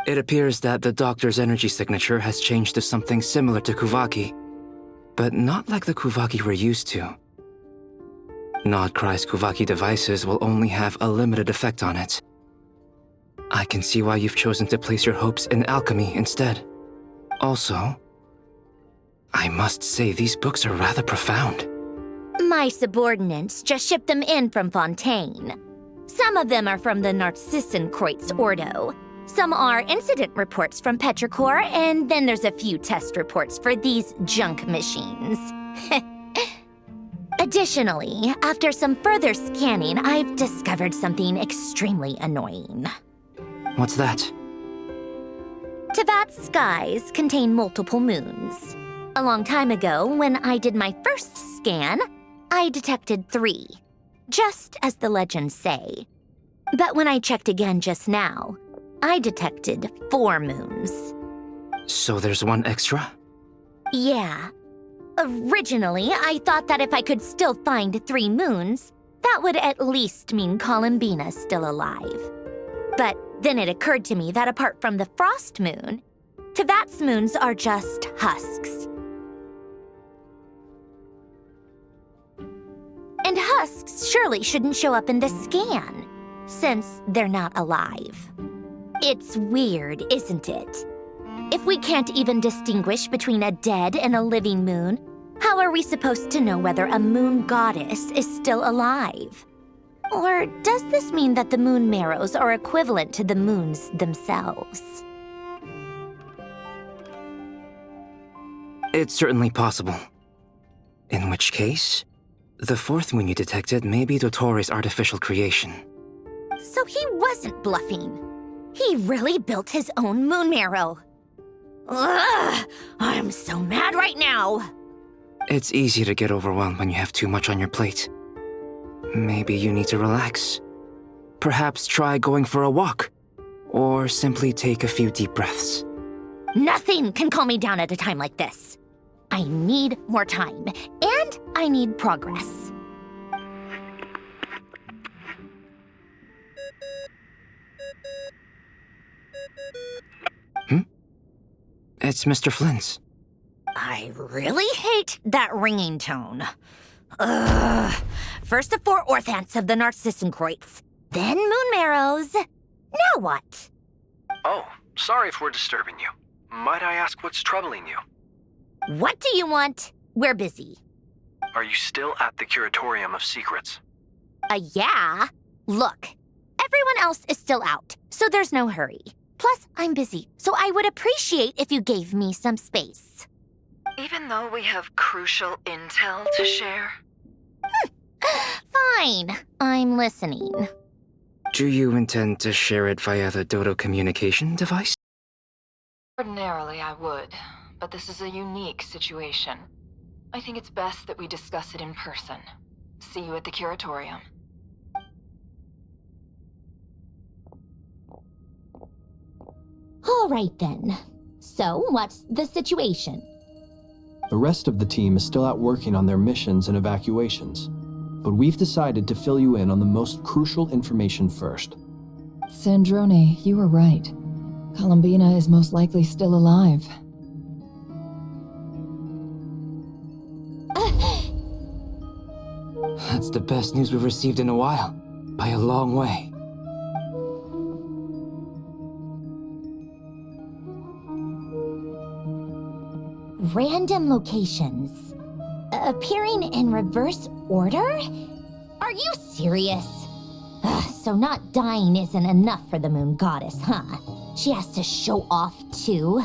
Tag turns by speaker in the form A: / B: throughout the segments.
A: It appears that the doctor's energy signature has changed to something similar to Kuvaki, but not like the Kuvaki we're used to. Nodcry's Kuvaki devices will only have a limited effect on it. I can see why you've chosen to place your hopes in alchemy instead. Also, I must say these books are rather profound.
B: My subordinates just shipped them in from Fontaine. Some of them are from the Narcissenkreuz Ordo. Some are incident reports from Petrichor, and then there's a few test reports for these junk machines. Additionally, after some further scanning, I've discovered something extremely annoying.
A: What's that?
B: Teyvat's skies contain multiple moons. A long time ago, when I did my first scan, I detected 3, just as the legends say. But when I checked again just now, I detected 4 moons.
A: So there's one extra?
B: Yeah. Originally, I thought that if I could still find 3 moons, that would at least mean Columbina's still alive. But then it occurred to me that apart from the frost moon, Teyvat's moons are just husks. And husks surely shouldn't show up in the scan, since they're not alive. It's weird, isn't it? If we can't even distinguish between a dead and a living moon, how are we supposed to know whether a moon goddess is still alive? Or does this mean that the moon marrows are equivalent to the moons themselves?
A: It's certainly possible. In which case, the 4th moon you detected may be Dottore artificial creation.
B: So he wasn't bluffing. He really built his own moon marrow. Ugh! I'm so mad right now!
A: It's easy to get overwhelmed when you have too much on your plate. Maybe you need to relax. Perhaps try going for a walk, or simply take a few deep breaths.
B: Nothing can calm me down at a time like this. I need more time, and I need progress.
A: It's Mr. Flynn's.
B: I really hate that ringing tone. Ugh. First the 4 orthants of the Narcissenkreuz, then moon marrows. Now what?
C: Oh, sorry if we're disturbing you. Might I ask what's troubling you?
B: What do you want? We're busy.
C: Are you still at the Curatorium of Secrets?
B: Yeah. Look, everyone else is still out, so there's no hurry. Plus, I'm busy, so I would appreciate if you gave me some space.
D: Even though we have crucial intel to share?
B: Fine, I'm listening.
A: Do you intend to share it via the Dodo communication device?
D: Ordinarily, I would, but this is a unique situation. I think it's best that we discuss it in person. See you at the Curatorium.
B: All right then. So, what's the situation?
E: The rest of the team is still out working on their missions and evacuations, but we've decided to fill you in on the most crucial information first.
F: Sandrone, you were right. Columbina is most likely still alive.
A: That's the best news we've received in a while, by a long way.
B: Random locations. Appearing in reverse order? Are you serious? So not dying isn't enough for the moon goddess, huh? She has to show off too.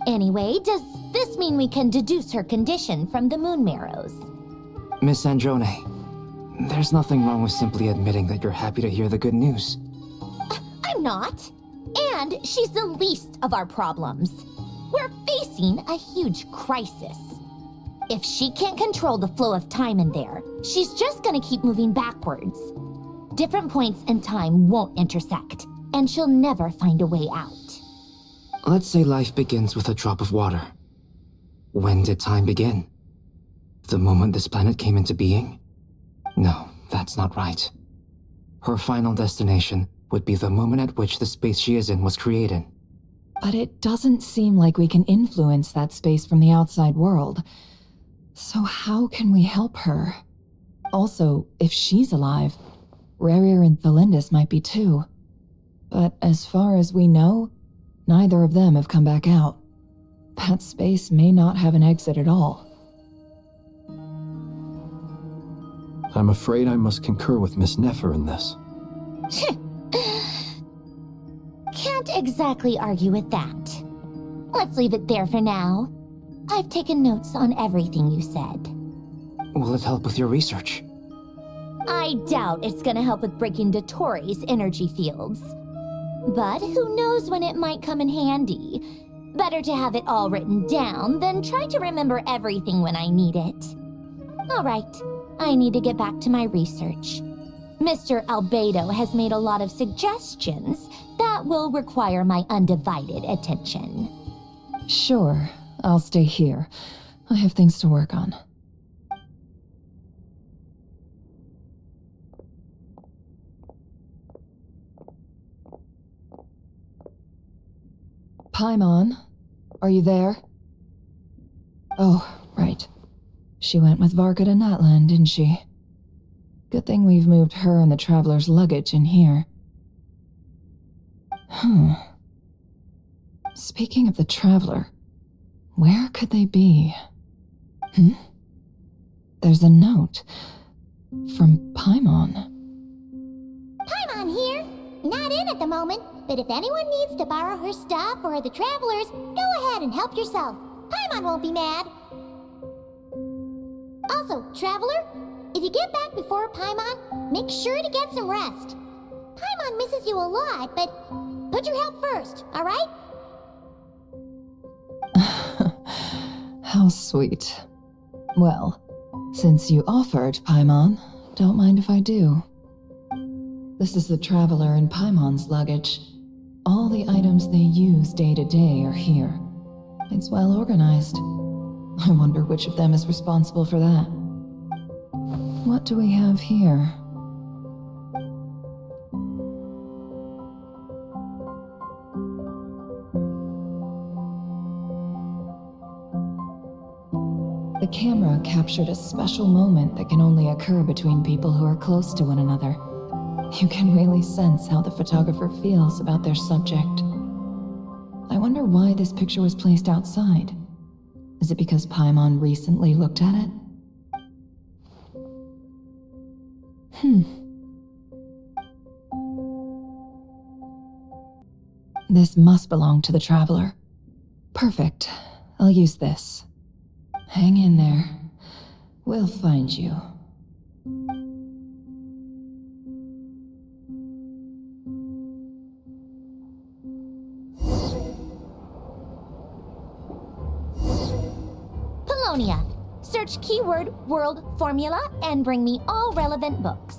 B: Anyway, does this mean we can deduce her condition from the moon marrows?
A: Miss Sandrone, there's nothing wrong with simply admitting that you're happy to hear the good news.
B: I'm not. And she's the least of our problems. We're facing a huge crisis. If she can't control the flow of time in there, she's just gonna keep moving backwards. Different points in time won't intersect, and she'll never find a way out.
A: Let's say life begins with a drop of water. When did time begin? The moment this planet came into being? No, that's not right. Her final destination would be the moment at which the space she is in was created.
F: But it doesn't seem like we can influence that space from the outside world. So how can we help her? Also, if she's alive, Rerir and Thelindis might be too. But as far as we know, neither of them have come back out. That space may not have an exit at all.
E: I'm afraid I must concur with Miss Nefer in this.
B: Can't exactly argue with that. Let's leave it there for now. I've taken notes on everything you said.
A: Will it help with your research?
B: I doubt it's gonna help with breaking Dottoro's energy fields. But who knows when it might come in handy. Better to have it all written down than try to remember everything when I need it. All right, I need to get back to my research. Mr. Albedo has made a lot of suggestions that will require my undivided attention.
F: Sure, I'll stay here. I have things to work on. Paimon, are you there? Oh, right. She went with Varka to Natlan, didn't she? Good thing we've moved her and the Traveler's luggage in here. Speaking of the Traveler, where could they be? There's a note from Paimon.
G: Paimon here. Not in at the moment, but if anyone needs to borrow her stuff or the Travelers, go ahead and help yourself. Paimon won't be mad. Also, Traveler, if you get back before Paimon, make sure to get some rest. Paimon misses you a lot, but put your health first, all right?
F: How sweet. Well, since you offered, Paimon, don't mind if I do. This is the Traveler and Paimon's luggage. All the items they use day to day are here. It's well organized. I wonder which of them is responsible for that. What do we have here? The camera captured a special moment that can only occur between people who are close to one another. You can really sense how the photographer feels about their subject. I wonder why this picture was placed outside. Is it because Paimon recently looked at it? This must belong to the Traveler. Perfect. I'll use this. Hang in there. We'll find you.
B: Polonia. Search keyword world formula and bring me all relevant books.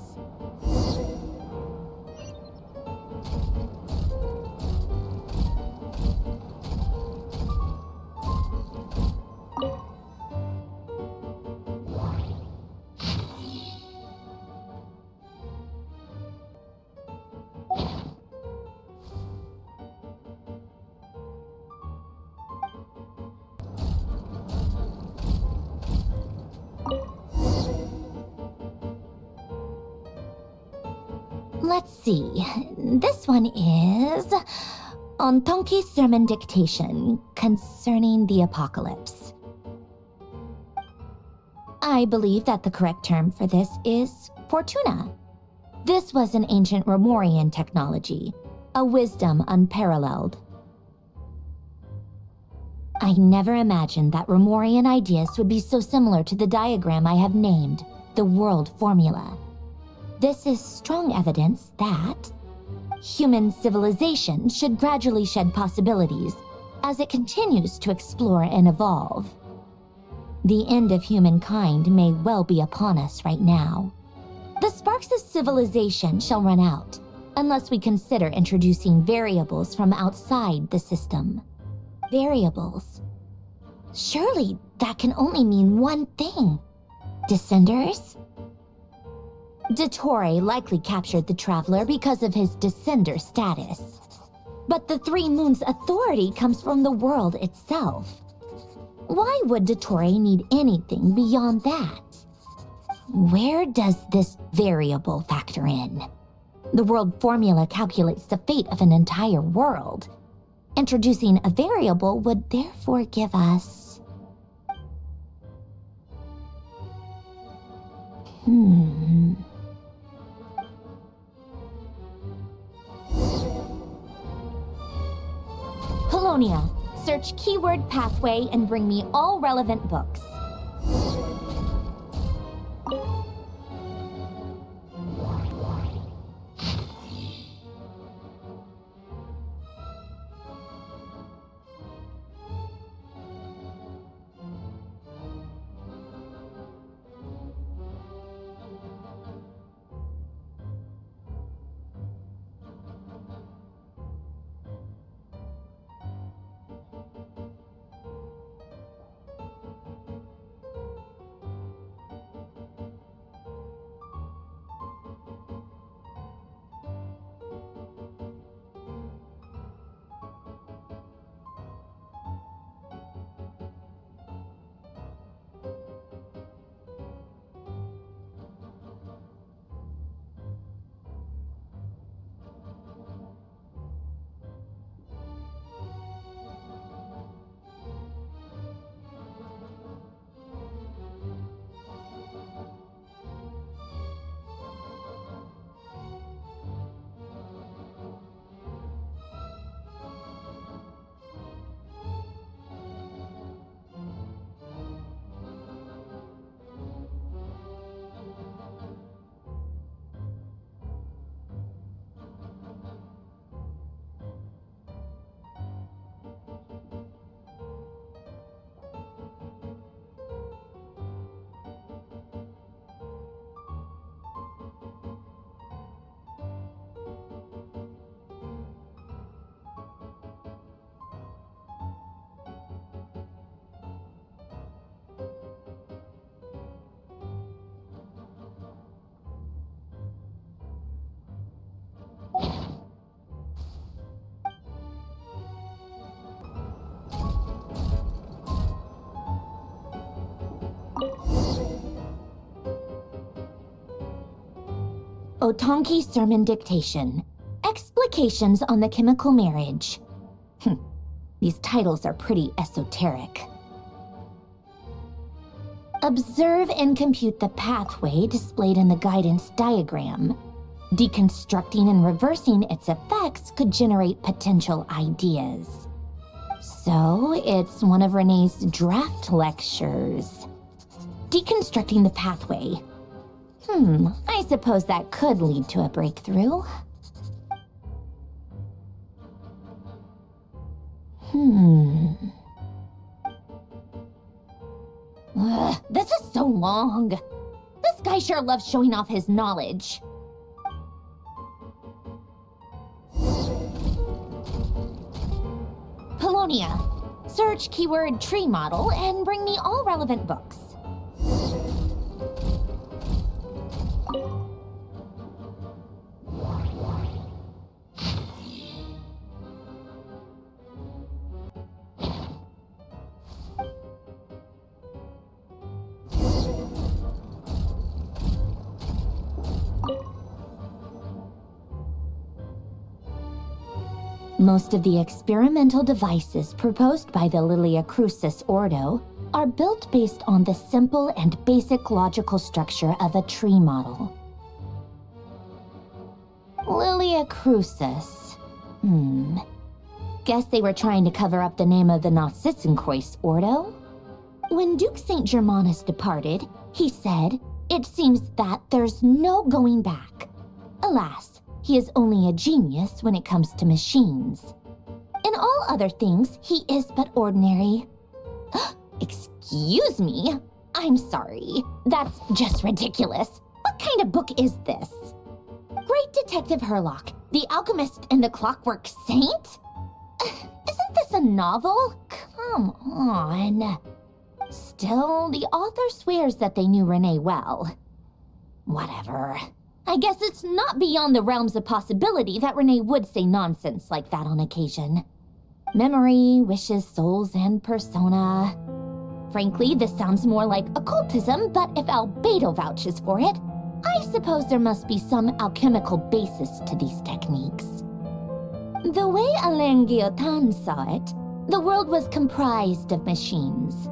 B: Let's see. This one is on Tonki's sermon dictation concerning the apocalypse. I believe that the correct term for this is Fortuna. This was an ancient Romorian technology, a wisdom unparalleled. I never imagined that Romorian ideas would be so similar to the diagram I have named, the world formula. This is strong evidence that human civilization should gradually shed possibilities as it continues to explore and evolve. The end of humankind may well be upon us right now. The sparks of civilization shall run out unless we consider introducing variables from outside the system. Variables. Surely that can only mean one thing. Descenders? Dottore likely captured the Traveler because of his descender status. But the Three Moons' authority comes from the world itself. Why would Dottore need anything beyond that? Where does this variable factor in? The world formula calculates the fate of an entire world. Introducing a variable would therefore give us... Polonia, search keyword pathway and bring me all relevant books. Otonki Sermon Dictation. Explications on the Chemical Marriage. These titles are pretty esoteric. Observe and compute the pathway displayed in the guidance diagram. Deconstructing and reversing its effects could generate potential ideas. So, it's one of Renee's draft lectures. Deconstructing the pathway. I suppose that could lead to a breakthrough. This is so long. This guy sure loves showing off his knowledge. Polonia, search keyword tree model and bring me all relevant books. Most of the experimental devices proposed by the Lilia Crucis Ordo are built based on the simple and basic logical structure of a tree model. Lilia Crucis. Guess they were trying to cover up the name of the Nausitzenkois Ordo? When Duke St. Germanus departed, he said, "It seems that there's no going back." Alas, he is only a genius when it comes to machines. In all other things, he is but ordinary. Excuse me? I'm sorry. That's just ridiculous. What kind of book is this? Great Detective Herlock, The Alchemist and the Clockwork Saint? Isn't this a novel? Come on. Still, the author swears that they knew Renee well. Whatever. I guess it's not beyond the realms of possibility that Renee would say nonsense like that on occasion. Memory, wishes, souls, and persona. Frankly, this sounds more like occultism, but if Albedo vouches for it, I suppose there must be some alchemical basis to these techniques. The way Alain Guillotin saw it, the world was comprised of machines.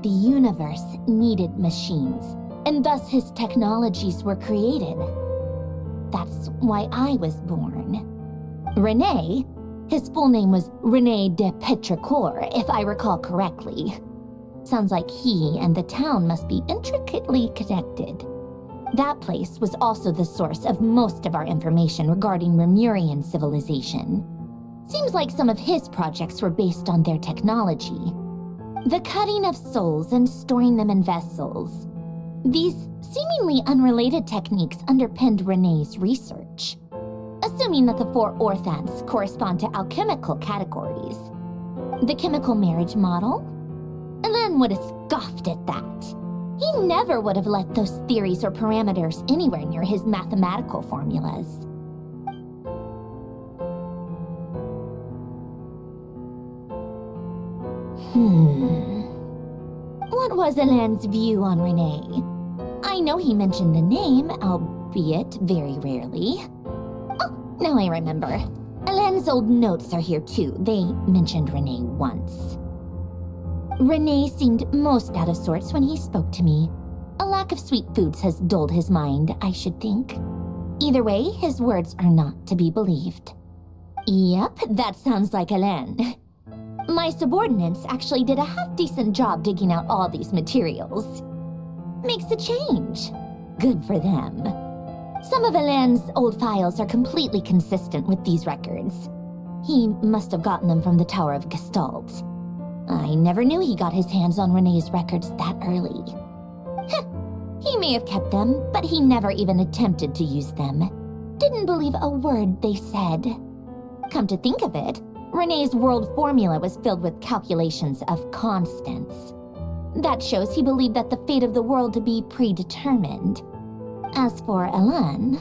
B: The universe needed machines, and thus his technologies were created. That's why I was born. Renee, his full name was Renee de Petrichor, if I recall correctly. Sounds like he and the town must be intricately connected. That place was also the source of most of our information regarding Remurian civilization. Seems like some of his projects were based on their technology. The cutting of souls and storing them in vessels. These seemingly unrelated techniques underpinned Renee's research. Assuming that the 4 orthants correspond to alchemical categories. The chemical marriage model? Alain would have scoffed at that. He never would have let those theories or parameters anywhere near his mathematical formulas. What was Alain's view on Renee? I know he mentioned the name, albeit very rarely. Oh, now I remember. Alain's old notes are here too. They mentioned Renee once. Renee seemed most out of sorts when he spoke to me. A lack of sweet foods has dulled his mind, I should think. Either way, his words are not to be believed. Yep, that sounds like Alain. My subordinates actually did a half-decent job digging out all these materials. Makes a change. Good for them. Some of Alain's old files are completely consistent with these records. He must have gotten them from the Tower of Gestalt. I never knew he got his hands on Renee's records that early. He may have kept them, but he never even attempted to use them. Didn't believe a word they said. Come to think of it, Renee's world formula was filled with calculations of constants. That shows he believed that the fate of the world to be predetermined. As for Alain...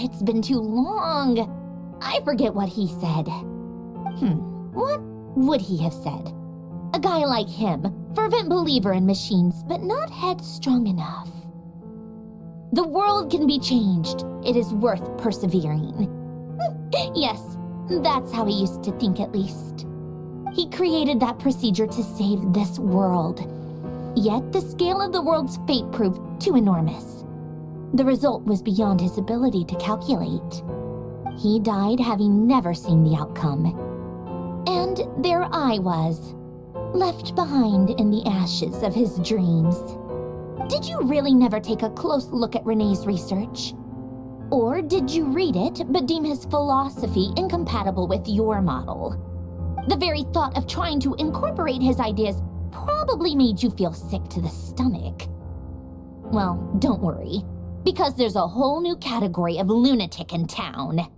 B: it's been too long. I forget what he said. What would he have said? A guy like him, fervent believer in machines, but not headstrong enough. The world can be changed. It is worth persevering. Yes, that's how he used to think at least. He created that procedure to save this world. Yet the scale of the world's fate proved too enormous. The result was beyond his ability to calculate. He died having never seen the outcome. And there I was, left behind in the ashes of his dreams. Did you really never take a close look at Renee's research? Or did you read it but deem his philosophy incompatible with your model? The very thought of trying to incorporate his ideas probably made you feel sick to the stomach. Well, don't worry, because there's a whole new category of lunatic in town.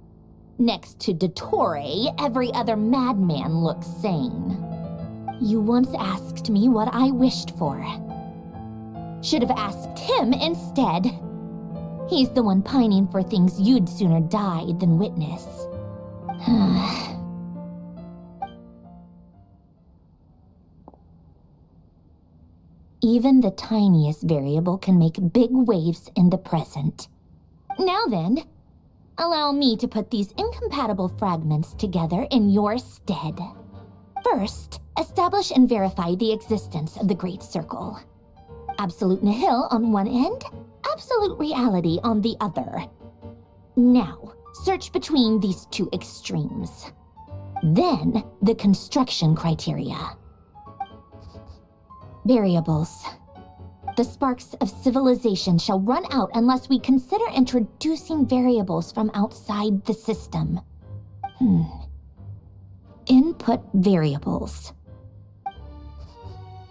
B: Next to Dottore, every other madman looks sane. You once asked me what I wished for. Should have asked him instead. He's the one pining for things you'd sooner die than witness. Even the tiniest variable can make big waves in the present. Now then, allow me to put these incompatible fragments together in your stead. First, establish and verify the existence of the Great Circle. Absolute nihil on one end, absolute reality on the other. Now, search between these two extremes. Then, the construction criteria. Variables. The sparks of civilization shall run out unless we consider introducing variables from outside the system. Input variables.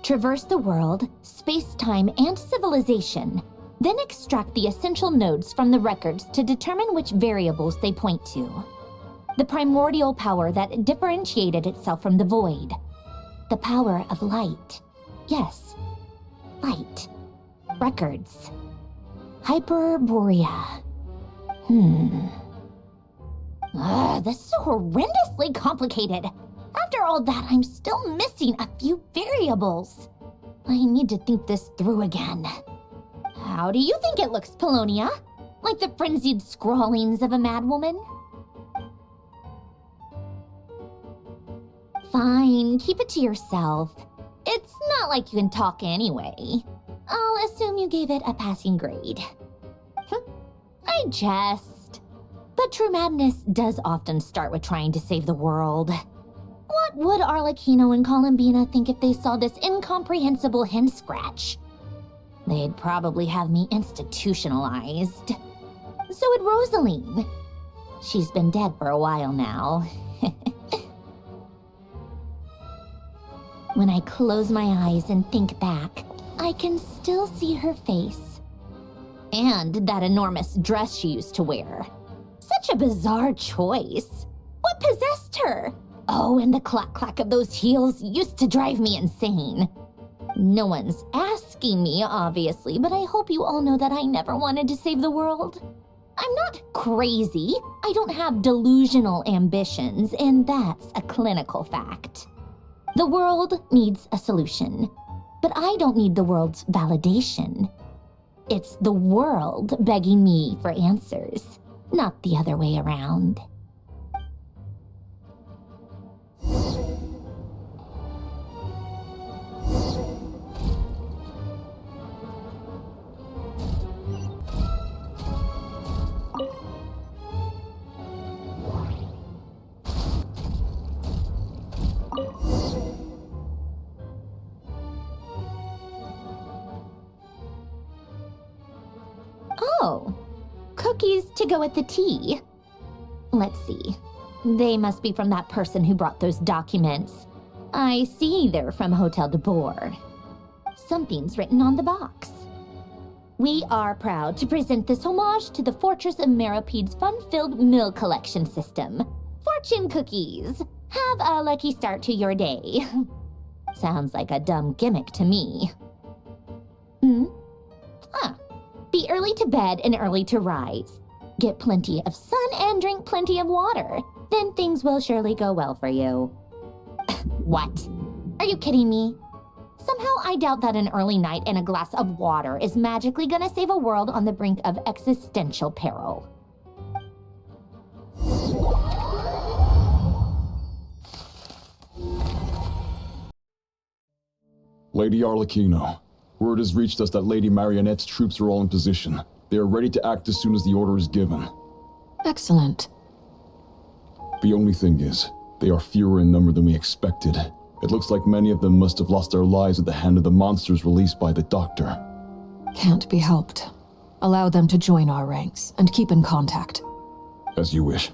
B: Traverse the world, space-time, and civilization, then extract the essential nodes from the records to determine which variables they point to. The primordial power that differentiated itself from the void. The power of light. Yes, light. Records.
G: Hyperborea. This is horrendously complicated. After all that, I'm still missing a few variables. I need to think this through again. How do you think it looks, Polonia? Like the frenzied scrawlings of a madwoman? Fine, keep it to yourself. It's not like you can talk anyway. I'll assume you gave it a passing grade. I jest. But true madness does often start with trying to save the world. What would Arlecchino and Columbina think if they saw this incomprehensible hen scratch? They'd probably have me institutionalized. So would Rosaline. She's been dead for a while now. When I close my eyes and think back, I can still see her face. And that enormous dress she used to wear. Such a bizarre choice. What possessed her? Oh, and the clack-clack of those heels used to drive me insane. No one's asking me, obviously, but I hope you all know that I never wanted to save the world. I'm not crazy. I don't have delusional ambitions, and that's a clinical fact. The world needs a solution, but I don't need the world's validation. It's the world begging me for answers, not the other way around. Oh, cookies to go with the tea. Let's see. They must be from that person who brought those documents. I see they're from Hotel de Boer. Something's written on the box. We are proud to present this homage to the Fortress of Merapede's fun-filled mill collection system. Fortune cookies. Have a lucky start to your day. Sounds like a dumb gimmick to me. Be early to bed and early to rise. Get plenty of sun and drink plenty of water. Then things will surely go well for you. What? Are you kidding me? Somehow I doubt that an early night and a glass of water is magically gonna save a world on the brink of existential peril.
H: Lady Arlecchino, word has reached us that Lady Marionette's troops are all in position. They are ready to act as soon as the order is given.
F: Excellent.
H: The only thing is, they are fewer in number than we expected. It looks like many of them must have lost their lives at the hand of the monsters released by the Doctor.
F: Can't be helped. Allow them to join our ranks and keep in contact.
H: As you wish.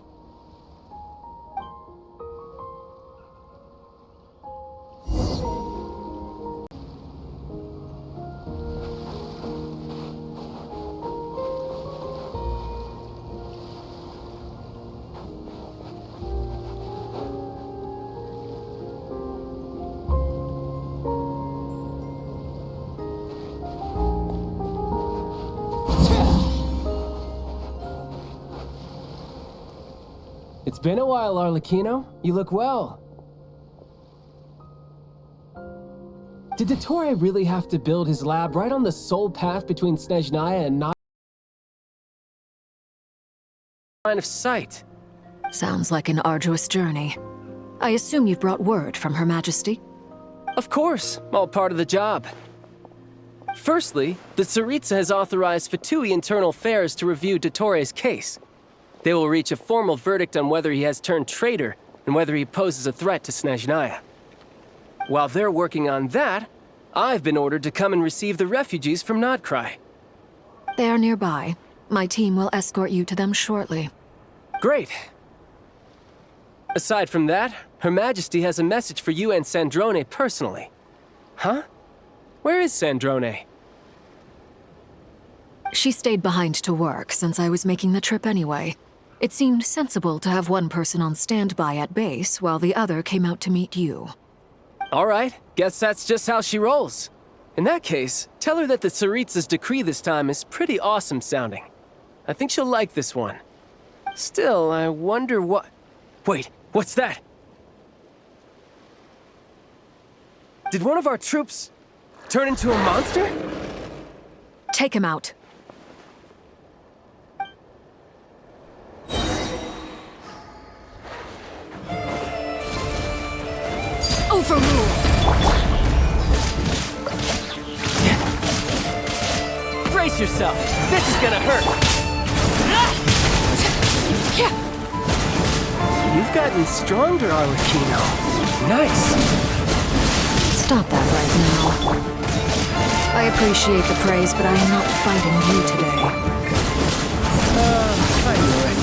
I: It's been a while, Arlecchino. You look well. Did Dottore really have to build his lab right on the sole path between Snezhnaya and not line of sight?
J: Sounds like an arduous journey. I assume you've brought word from Her Majesty?
I: Of course, all part of the job. Firstly, the Tsaritsa has authorized Fatui Internal Affairs to review Dottore's case. They will reach a formal verdict on whether he has turned traitor and whether he poses a threat to Snezhnaya. While they're working on that, I've been ordered to come and receive the refugees from Nodcry.
J: They are nearby. My team will escort you to them shortly.
I: Great. Aside from that, Her Majesty has a message for you and Sandrone personally. Huh? Where is Sandrone?
J: She stayed behind to work since I was making the trip anyway. It seemed sensible to have one person on standby at base while the other came out to meet you.
I: All right, guess that's just how she rolls. In that case, tell her that the Tsaritsa's decree this time is pretty awesome sounding. I think she'll like this one. Still, I wonder what... Wait, what's that? Did one of our troops turn into a monster?
J: Take him out. Overruled!
I: Brace yourself! This is gonna hurt! You've gotten stronger, Arlecchino. Nice!
J: Stop that right now. I appreciate the praise, but I am not fighting you today.
I: I knew it.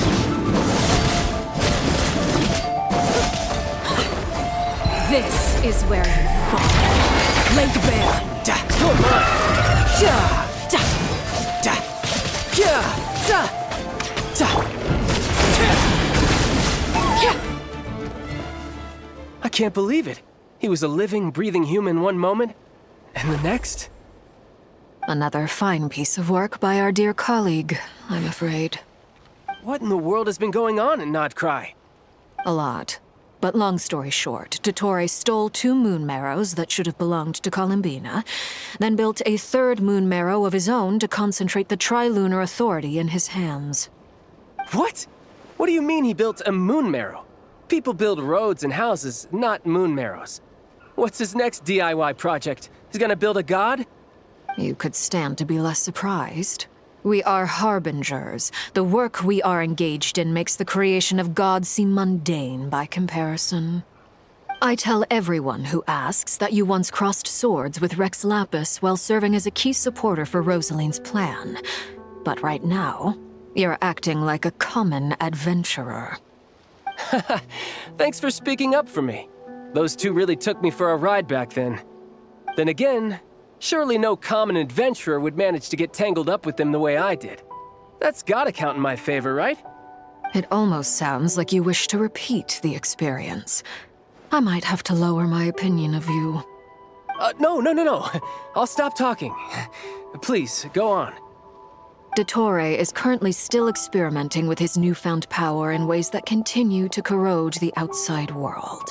J: This is where you fall. Laid bare.
I: Come on! I can't believe it. He was a living, breathing human one moment, and the next?
J: Another fine piece of work by our dear colleague, I'm afraid.
I: What in the world has been going on in Nodcry?
J: A lot. But long story short, Dottore stole 2 moon marrows that should have belonged to Columbina, then built a 3rd moon marrow of his own to concentrate the Trilunar Authority in his hands.
I: What? What do you mean he built a moon marrow? People build roads and houses, not moon marrows. What's his next DIY project? He's gonna build a god?
J: You could stand to be less surprised. We are harbingers. The work we are engaged in makes the creation of gods seem mundane by comparison. I tell everyone who asks that you once crossed swords with Rex Lapis while serving as a key supporter for Rosaline's plan. But right now, you're acting like a common adventurer.
I: Thanks for speaking up for me. Those 2 really took me for a ride back then. Then again, surely no common adventurer would manage to get tangled up with them the way I did. That's gotta count in my favor, right?
J: It almost sounds like you wish to repeat the experience. I might have to lower my opinion of you.
I: No. I'll stop talking. Please, go on.
J: Dottore is currently still experimenting with his newfound power in ways that continue to corrode the outside world.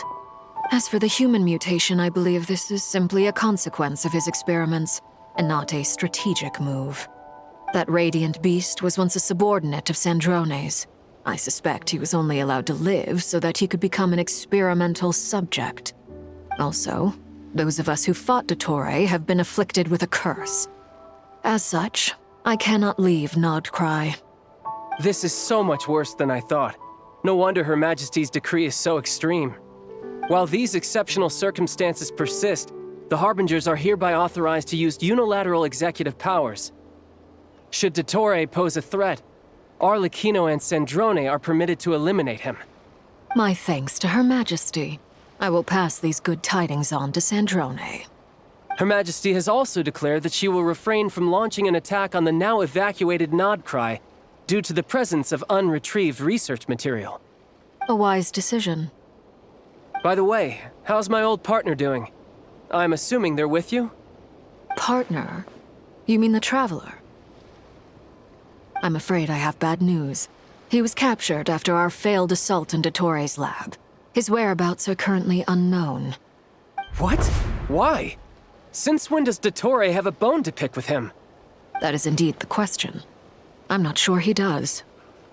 J: As for the human mutation, I believe this is simply a consequence of his experiments, and not a strategic move. That radiant beast was once a subordinate of Sandrone's. I suspect he was only allowed to live so that he could become an experimental subject. Also, those of us who fought Dottore have been afflicted with a curse. As such, I cannot leave Nodcry.
I: This is so much worse than I thought. No wonder Her Majesty's decree is so extreme. While these exceptional circumstances persist, the Harbingers are hereby authorized to use unilateral executive powers. Should Dottore pose a threat, Arlecchino and Sandrone are permitted to eliminate him.
J: My thanks to Her Majesty. I will pass these good tidings on to Sandrone.
I: Her Majesty has also declared that she will refrain from launching an attack on the now evacuated Nodcry due to the presence of unretrieved research material.
J: A wise decision.
I: By the way, how's my old partner doing? I'm assuming they're with you?
J: Partner? You mean the Traveler? I'm afraid I have bad news. He was captured after our failed assault in Dottore's lab. His whereabouts are currently unknown.
I: What? Why? Since when does Dottore have a bone to pick with him?
J: That is indeed the question. I'm not sure he does.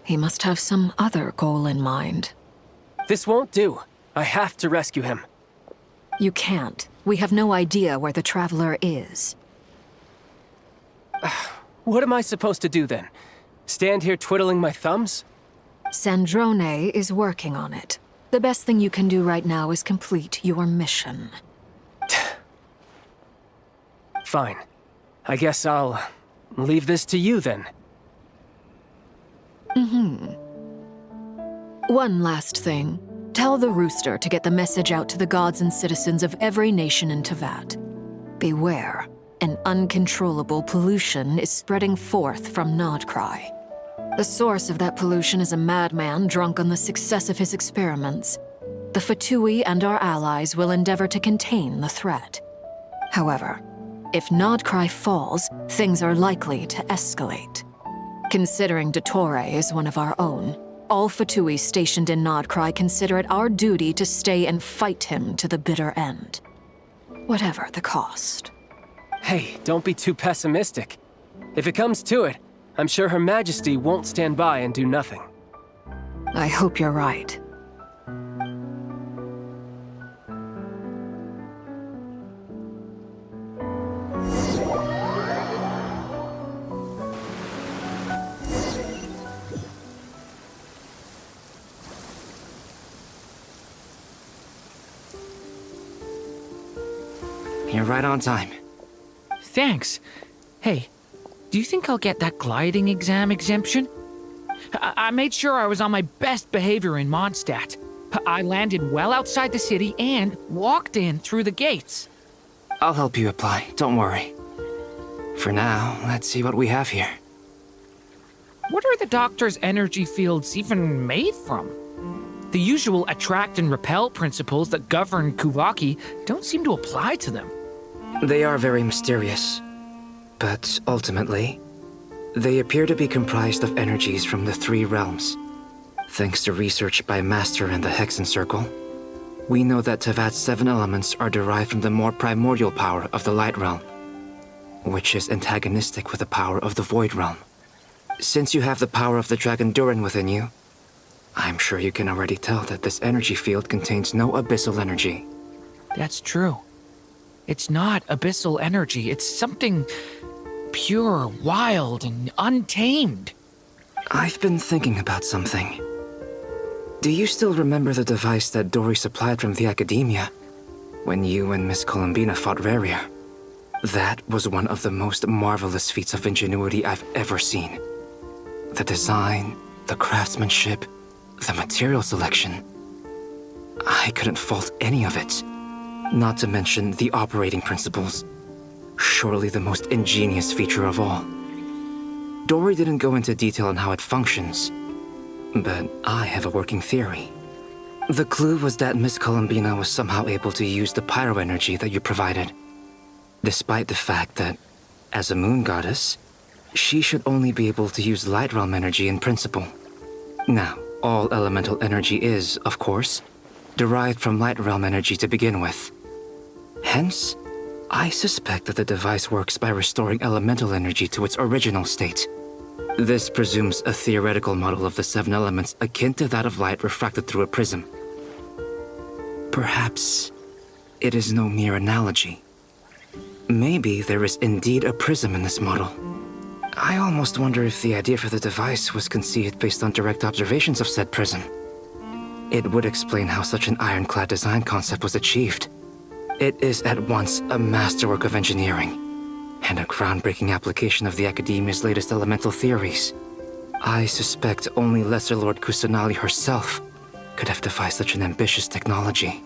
J: He must have some other goal in mind.
I: This won't do. I have to rescue him.
J: You can't. We have no idea where the Traveler is.
I: What am I supposed to do then? Stand here twiddling my thumbs?
J: Sandrone is working on it. The best thing you can do right now is complete your mission.
I: Fine. I guess I'll leave this to you then.
J: One last thing. Tell the Rooster to get the message out to the gods and citizens of every nation in Teyvat. Beware. An uncontrollable pollution is spreading forth from Nodcry. The source of that pollution is a madman drunk on the success of his experiments. The Fatui and our allies will endeavor to contain the threat. However, If Nodcry falls, things are likely to escalate. Considering Dottore is one of our own, all Fatui stationed in Nodcry consider it our duty to stay and fight him to the bitter end. Whatever the cost.
I: Hey, don't be too pessimistic. If it comes to it, I'm sure Her Majesty won't stand by and do nothing.
J: I hope you're right.
A: You're right on time.
K: Thanks. Hey, do you think I'll get that gliding exam exemption? I made sure I was on my best behavior in Mondstadt. I landed well outside the city and walked in through the gates.
A: I'll help you apply, don't worry. For now, let's see what we have here.
K: What are the doctor's energy fields even made from? The usual attract and repel principles that govern Kuvaki don't seem to apply to them.
A: They are very mysterious, but ultimately, they appear to be comprised of energies from the three realms. Thanks to research by Master in the Hexen Circle, we know that Teyvat's 7 elements are derived from the more primordial power of the Light Realm, which is antagonistic with the power of the Void Realm. Since you have the power of the Dragon Durin within you, I'm sure you can already tell that this energy field contains no abyssal energy.
K: That's true. It's not abyssal energy. It's something pure, wild, and untamed.
A: I've been thinking about something. Do you still remember the device that Dory supplied from the Academia when you and Miss Columbina fought Rerir? That was one of the most marvelous feats of ingenuity I've ever seen. The design, the craftsmanship, the material selection. I couldn't fault any of it. Not to mention the operating principles. Surely the most ingenious feature of all. Dory didn't go into detail on how it functions, but I have a working theory. The clue was that Miss Columbina was somehow able to use the pyro energy that you provided, despite the fact that, as a moon goddess, she should only be able to use light realm energy in principle. Now, all elemental energy is, of course, derived from light realm energy to begin with. Hence, I suspect that the device works by restoring elemental energy to its original state. This presumes a theoretical model of the 7 elements akin to that of light refracted through a prism. Perhaps it is no mere analogy. Maybe there is indeed a prism in this model. I almost wonder if the idea for the device was conceived based on direct observations of said prism. It would explain how such an ironclad design concept was achieved. It is at once a masterwork of engineering and a groundbreaking application of the Academia's latest elemental theories. I suspect only Lesser Lord Kusanali herself could have devised such an ambitious technology.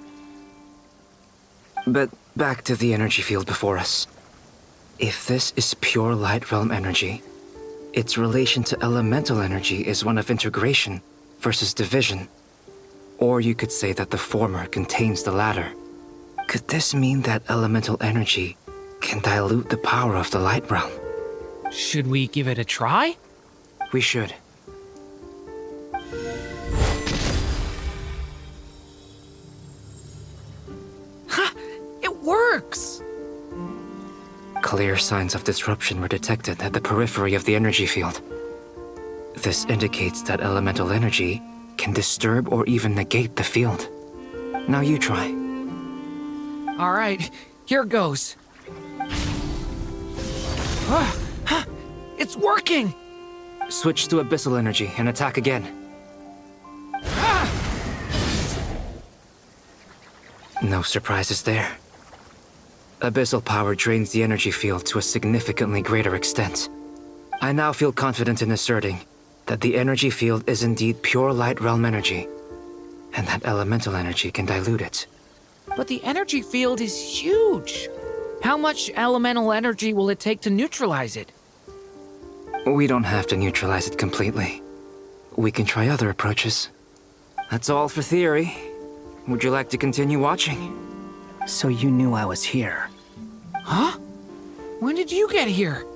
A: But back to the energy field before us. If this is pure light realm energy, its relation to elemental energy is one of integration versus division. Or you could say that the former contains the latter. Could this mean that elemental energy can dilute the power of the light realm?
K: Should we give it a try?
A: We should.
K: Ha! It works!
A: Clear signs of disruption were detected at the periphery of the energy field. This indicates that elemental energy can disturb or even negate the field. Now you try.
K: All right, here goes. It's working!
A: Switch to abyssal energy and attack again. No surprises there. Abyssal power drains the energy field to a significantly greater extent. I now feel confident in asserting that the energy field is indeed pure light realm energy, and that elemental energy can dilute it.
K: But the energy field is huge. How much elemental energy will it take to neutralize it?
A: We don't have to neutralize it completely. We can try other approaches. That's all for theory. Would you like to continue watching?
L: So you knew I was here.
K: Huh? When did you get here?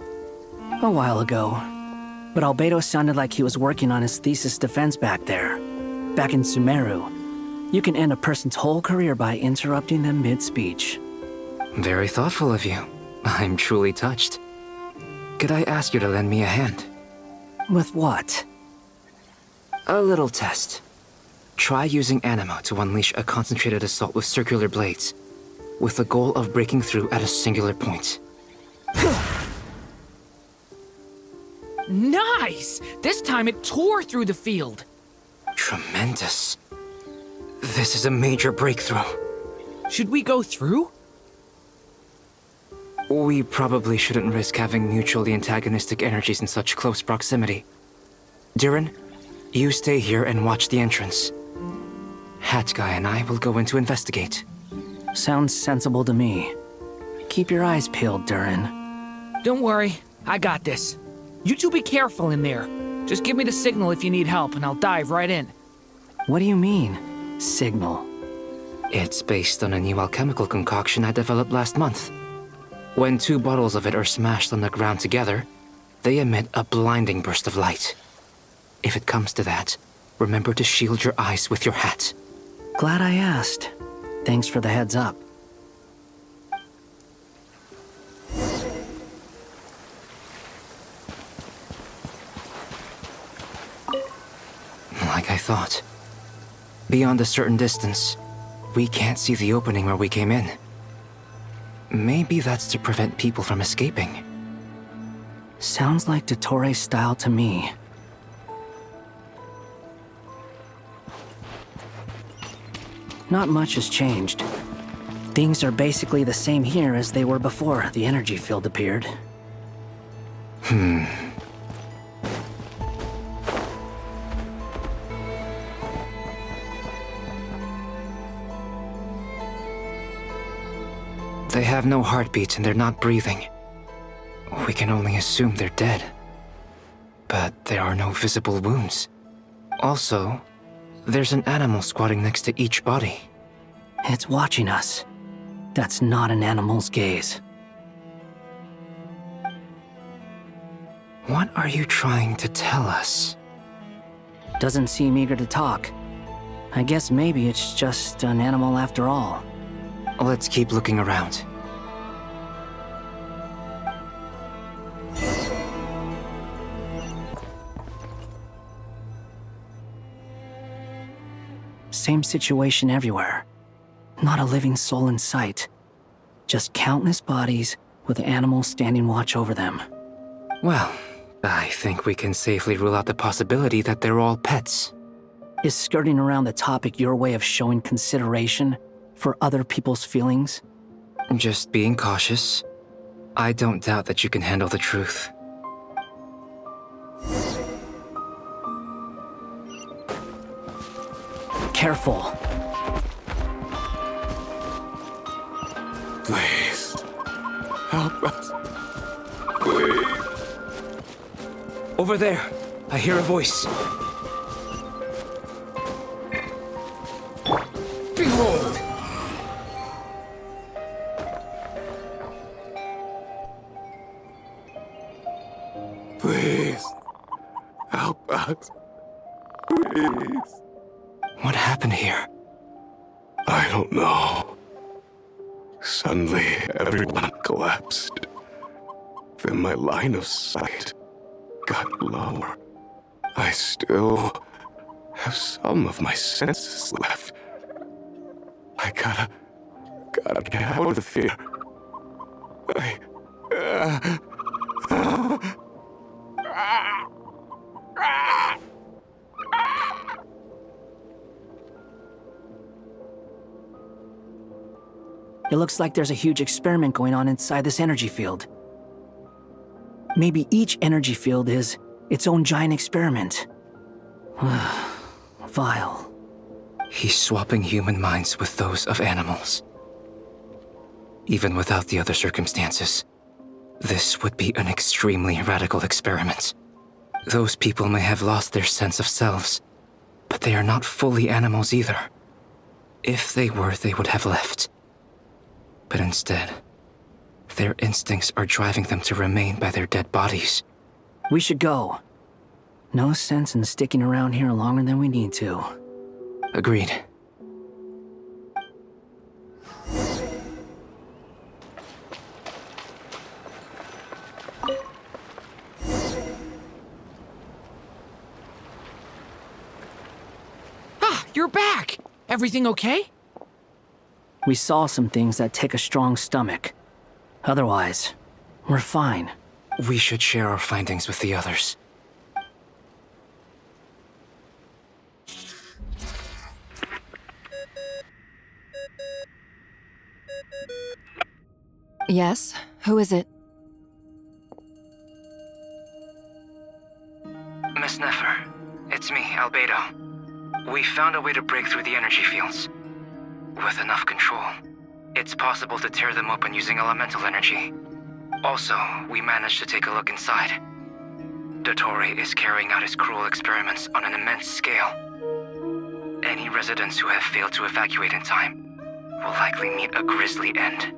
L: A while ago. But Albedo sounded like he was working on his thesis defense back there. Back in Sumeru. You can end a person's whole career by interrupting them mid-speech.
A: Very thoughtful of you. I'm truly touched. Could I ask you to lend me a hand?
L: With what?
A: A little test. Try using Animo to unleash a concentrated assault with circular blades, with the goal of breaking through at a singular point.
K: Nice! This time it tore through the field.
A: Tremendous. This is a major breakthrough.
K: Should we go through?
A: We probably shouldn't risk having mutually antagonistic energies in such close proximity. Durin, you stay here and watch the entrance. Hat Guy and I will go in to investigate.
L: Sounds sensible to me. Keep your eyes peeled, Durin.
K: Don't worry, I got this. You two be careful in there. Just give me the signal if you need help and I'll dive right in.
L: What do you mean, signal?
A: It's based on a new alchemical concoction I developed last month. When 2 bottles of it are smashed on the ground together, they emit a blinding burst of light. If it comes to that, remember to shield your eyes with your hat.
L: Glad I asked. Thanks for the heads up.
A: Like I thought. Beyond a certain distance, we can't see the opening where we came in. Maybe that's to prevent people from escaping.
L: Sounds like Dottore's style to me. Not much has changed. Things are basically the same here as they were before the energy field appeared.
A: They have no heartbeats and they're not breathing. We can only assume they're dead. But there are no visible wounds. Also, there's an animal squatting next to each body.
L: It's watching us. That's not an animal's gaze.
A: What are you trying to tell us?
L: Doesn't seem eager to talk. I guess maybe it's just an animal after all.
A: Let's keep looking around.
L: Same situation everywhere. Not a living soul in sight. Just countless bodies with animals standing watch over them.
A: Well, I think we can safely rule out the possibility that they're all pets.
L: Is skirting around the topic your way of showing consideration for other people's feelings?
A: Just being cautious. I don't doubt that you can handle the truth.
L: Careful.
M: Please. Help us. Please.
A: Over there. I hear a voice. Behold!
M: Please. Help us. Please.
A: What happened here?
M: I don't know. Suddenly, everyone collapsed. Then my line of sight got lower. I still have some of my senses left. I gotta get out of the fear.
L: It looks like there's a huge experiment going on inside this energy field. Maybe each energy field is its own giant experiment. Vile.
A: He's swapping human minds with those of animals. Even without the other circumstances, this would be an extremely radical experiment. Those people may have lost their sense of selves, but they are not fully animals either. If they were, they would have left. But instead, Their instincts are driving them to remain by their dead bodies.
L: We should go. No sense in sticking around here longer than we need to.
A: Agreed.
K: Ah, you're back! Everything okay?
L: We saw some things that take a strong stomach. Otherwise, we're fine.
A: We should share our findings with the others.
J: Yes? Who is it?
A: Miss Nefer, it's me, Albedo. We found a way to break through the energy fields. With enough control, it's possible to tear them open using elemental energy. Also, we managed to take a look inside. Dottore is carrying out his cruel experiments on an immense scale. Any residents who have failed to evacuate in time will likely meet a grisly end.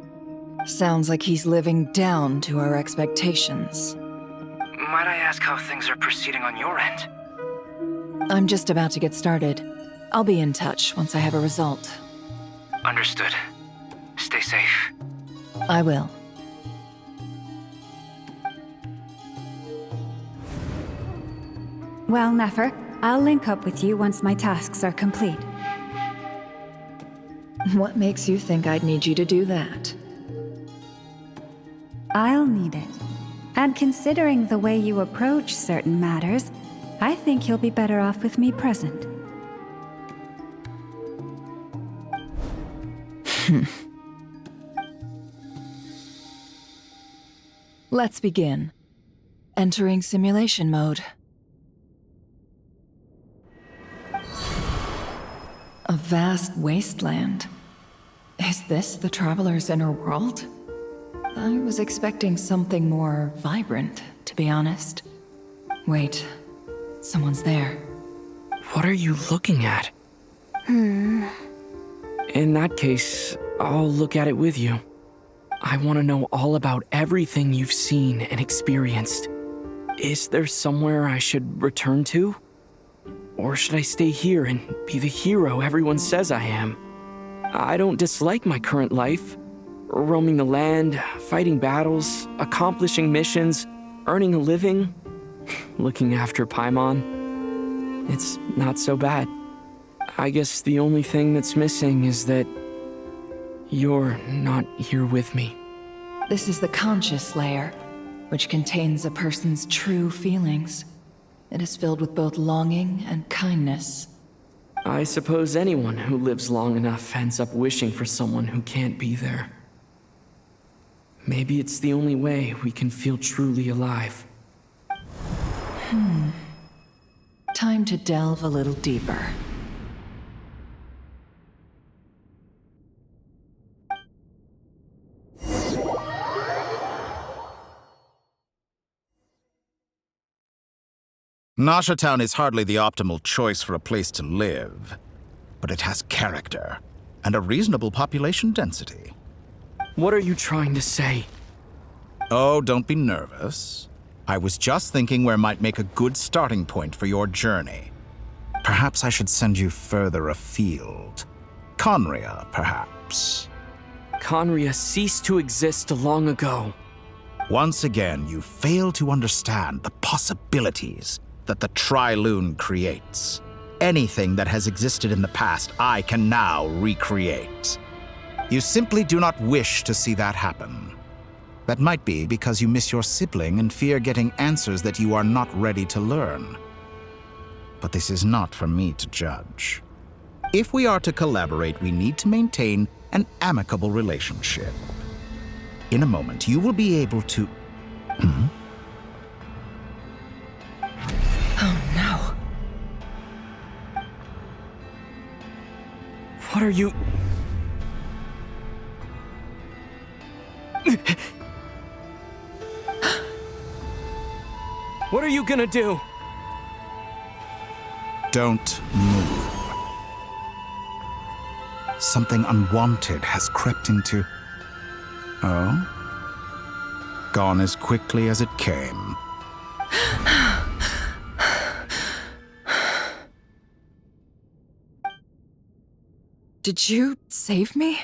J: Sounds like he's living down to our expectations.
A: Might I ask how things are proceeding on your end?
J: I'm just about to get started. I'll be in touch once I have a result.
A: Understood. Stay safe.
J: I will.
N: Well, Nefer, I'll link up with you once my tasks are complete.
J: What makes you think I'd need you to do that?
N: I'll need it. And considering the way you approach certain matters, I think you'll be better off with me present.
J: Let's begin. Entering simulation mode. A vast wasteland. Is this the Traveler's inner world? I was expecting something more vibrant, to be honest. Wait, someone's there.
K: What are you looking at? In that case, I'll look at it with you. I want to know all about everything you've seen and experienced. Is there somewhere I should return to? Or should I stay here and be the hero everyone says I am? I don't dislike my current life. Roaming the land, fighting battles, accomplishing missions, earning a living, looking after Paimon. It's not so bad. I guess the only thing that's missing is that you're not here with me.
J: This is the conscious layer, which contains a person's true feelings. It is filled with both longing and kindness.
K: I suppose anyone who lives long enough ends up wishing for someone who can't be there. Maybe it's the only way we can feel truly alive.
J: Time to delve a little deeper.
O: Nasha Town is hardly the optimal choice for a place to live, but it has character and a reasonable population density.
K: What are you trying to say?
O: Oh, don't be nervous. I was just thinking where might make a good starting point for your journey. Perhaps I should send you further afield. Conria, perhaps.
K: Conria ceased to exist long ago.
O: Once again, you fail to understand the possibilities that the Tri-Lune creates. Anything that has existed in the past, I can now recreate. You simply do not wish to see that happen. That might be because you miss your sibling and fear getting answers that you are not ready to learn. But this is not for me to judge. If we are to collaborate, we need to maintain an amicable relationship. In a moment, you will be able to...
J: Oh no.
K: What are you... What are you gonna do?
O: Don't move. Something unwanted has crept into... Oh? gone as quickly as it came.
J: Did you save me?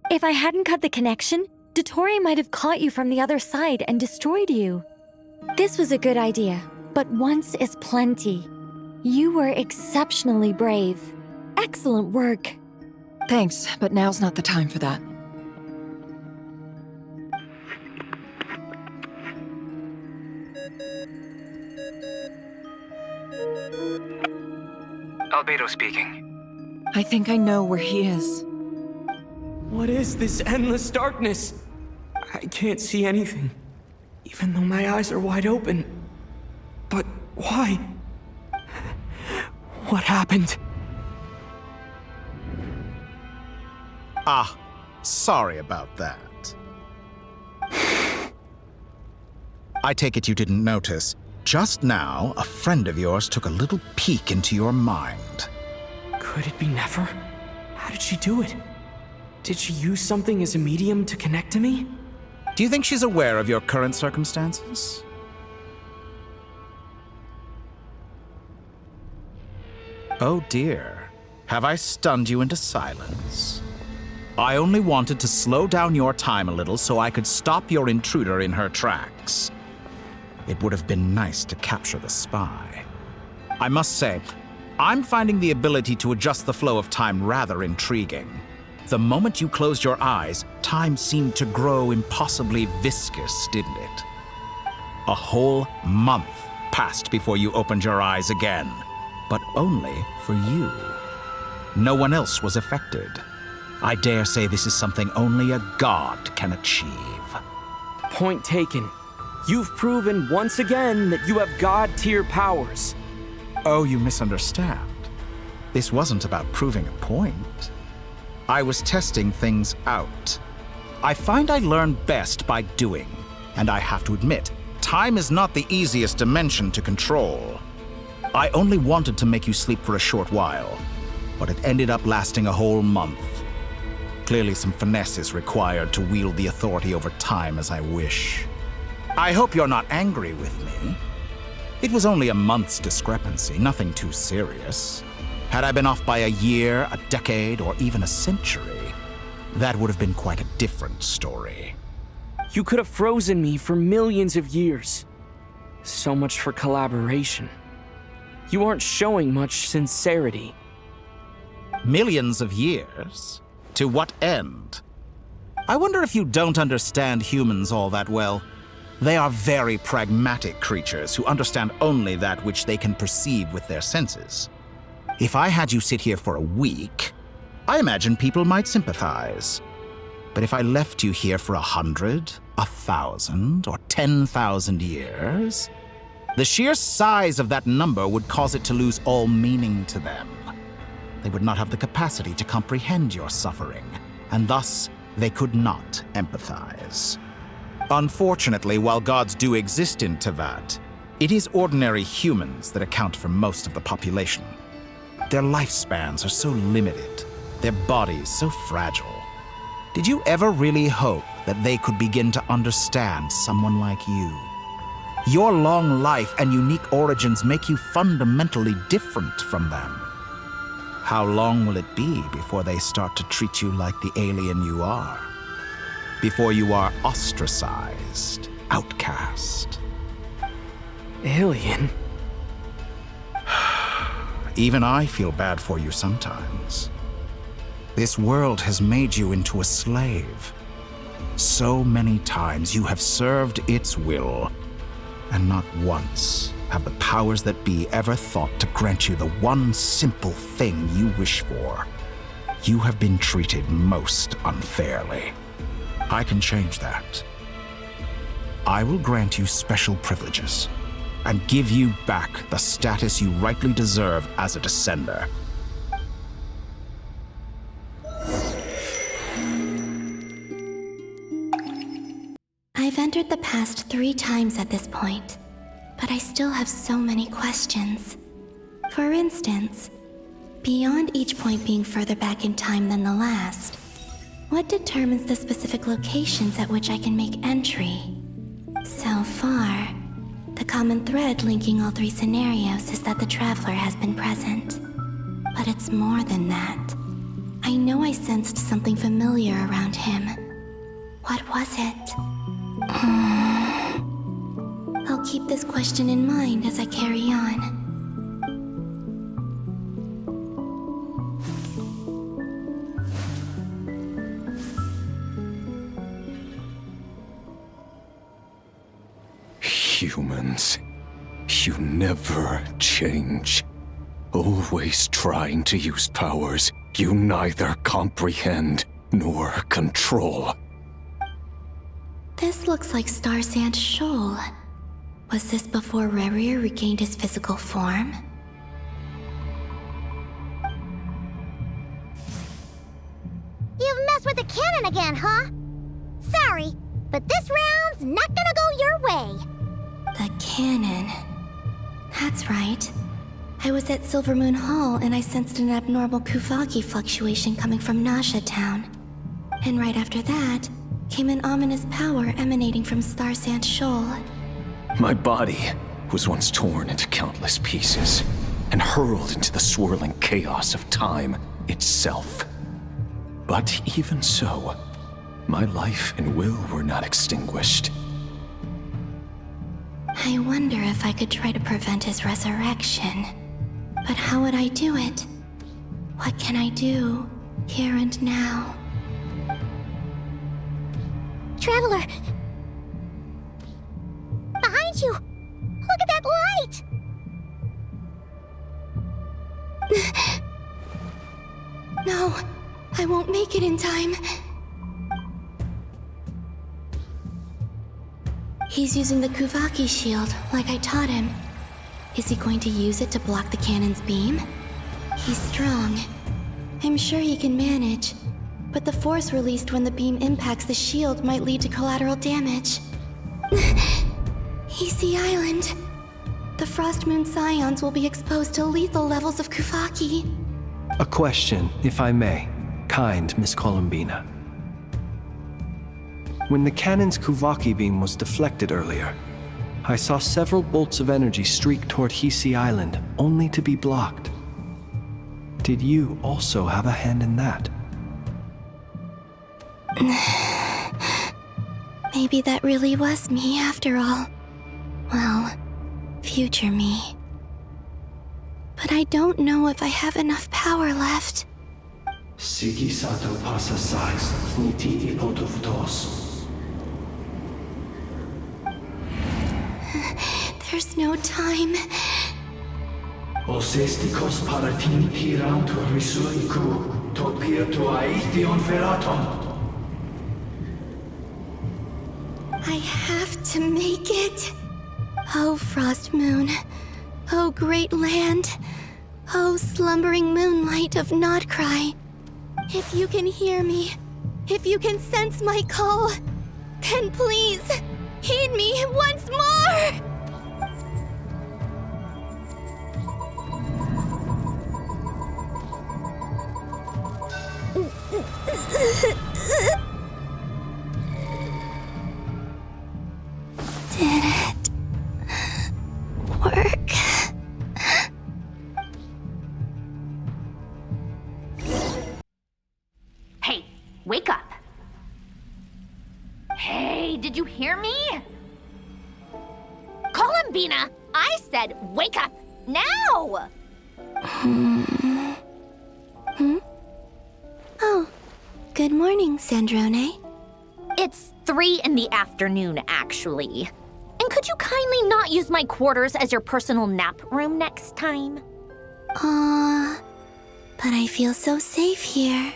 P: If I hadn't cut the connection, Dottore might have caught you from the other side and destroyed you. This was a good idea, but once is plenty. You were exceptionally brave. Excellent work.
J: Thanks, but now's not the time for that.
A: Albedo speaking.
J: I think I know where he is.
Q: What is this endless darkness? I can't see anything, even though my eyes are wide open. But why? What happened?
O: Ah, sorry about that. I take it you didn't notice. Just now, a friend of yours took a little peek into your mind.
Q: Could it be Nefer? How did she do it? Did she use something as a medium to connect to me?
O: Do you think she's aware of your current circumstances? Oh dear. Have I stunned you into silence? I only wanted to slow down your time a little so I could stop your intruder in her tracks. It would have been nice to capture the spy. I must say, I'm finding the ability to adjust the flow of time rather intriguing. The moment you closed your eyes, time seemed to grow impossibly viscous, didn't it? A whole month passed before you opened your eyes again, but only for you. No one else was affected. I dare say this is something only a god can achieve.
Q: Point taken. You've proven once again that you have god-tier powers.
O: Oh, you misunderstand. This wasn't about proving a point. I was testing things out. I find I learn best by doing, and I have to admit, time is not the easiest dimension to control. I only wanted to make you sleep for a short while, but it ended up lasting a whole month. Clearly some finesse is required to wield the authority over time as I wish. I hope you're not angry with me. It was only a month's discrepancy, nothing too serious. Had I been off by a year, a decade, or even a century, that would have been quite a different story.
Q: You could have frozen me for millions of years. So much for collaboration. You aren't showing much sincerity.
O: Millions of years? To what end? I wonder if you don't understand humans all that well. They are very pragmatic creatures who understand only that which they can perceive with their senses. If I had you sit here for a week, I imagine people might sympathize. But if I left you here for 100, 1,000, or 10,000 years, the sheer size of that number would cause it to lose all meaning to them. They would not have the capacity to comprehend your suffering, and thus they could not empathize. Unfortunately, while gods do exist in Teyvat, it is ordinary humans that account for most of the population. Their lifespans are so limited, their bodies so fragile. Did you ever really hope that they could begin to understand someone like you? Your long life and unique origins make you fundamentally different from them. How long will it be before they start to treat you like the alien you are? Before you are ostracized, outcast?
Q: Alien?
O: Even I feel bad for you sometimes. This world has made you into a slave. So many times you have served its will, and not once have the powers that be ever thought to grant you the one simple thing you wish for. You have been treated most unfairly. I can change that. I will grant you special privileges and give you back the status you rightly deserve as a descender.
R: I've entered the past 3 times at this point, but I still have so many questions. For instance, beyond each point being further back in time than the last, what determines the specific locations at which I can make entry? far, the common thread linking all three scenarios is that the Traveler has been present. But it's more than that. I know I sensed something familiar around him. What was it? I'll keep this question in mind as I carry on.
M: Humans, you never change. Always trying to use powers you neither comprehend nor control.
R: This looks like Star Sand Shoal. Was this before Rerir regained his physical form?
G: You've messed with the cannon again, huh? Sorry, but this round's not gonna go your way.
R: The cannon. That's right. I was at Silvermoon Hall and I sensed an abnormal Kuvaki fluctuation coming from Nasha Town. And right after that, came an ominous power emanating from Star Sand Shoal.
M: My body was once torn into countless pieces and hurled into the swirling chaos of time itself. But even so, my life and will were not extinguished.
R: I wonder if I could try to prevent his resurrection. But how would I do it? What can I do, here and now?
G: Traveler! Behind you! Look at that light!
R: No, I won't make it in time. He's using the Kuvaki shield, like I taught him. Is he going to use it to block the cannon's beam? He's strong. I'm sure he can manage. But the force released when the beam impacts the shield might lead to collateral damage. Hisi Island. The Frost Moon Scions will be exposed to lethal levels of Kuvaki.
E: A question, if I may, kind Miss Columbina. When the cannon's Kuvaki beam was deflected earlier, I saw several bolts of energy streak toward Hisi Island, only to be blocked. Did you also have a hand in that?
R: Maybe that really was me after all. Well, future me. But I don't know if I have enough power left.
E: Siki sato pasa sais, niti ipotuvtos.
R: There's no time.
E: Osestikos paratini tirantu risuiku, topirtu aithion veraton.
R: I have to make it. Oh, Frost Moon. Oh, great land. Oh, slumbering moonlight of Nodcry. If you can hear me, if you can sense my call, then please, heed me once more! Did it work?
B: Hey, wake up. Hey, did you hear me? Columbina, I said wake up now!
R: Oh, good morning, Sandrone.
B: It's 3 in the afternoon, actually. And could you kindly not use my quarters as your personal nap room next time?
R: But I feel so safe here.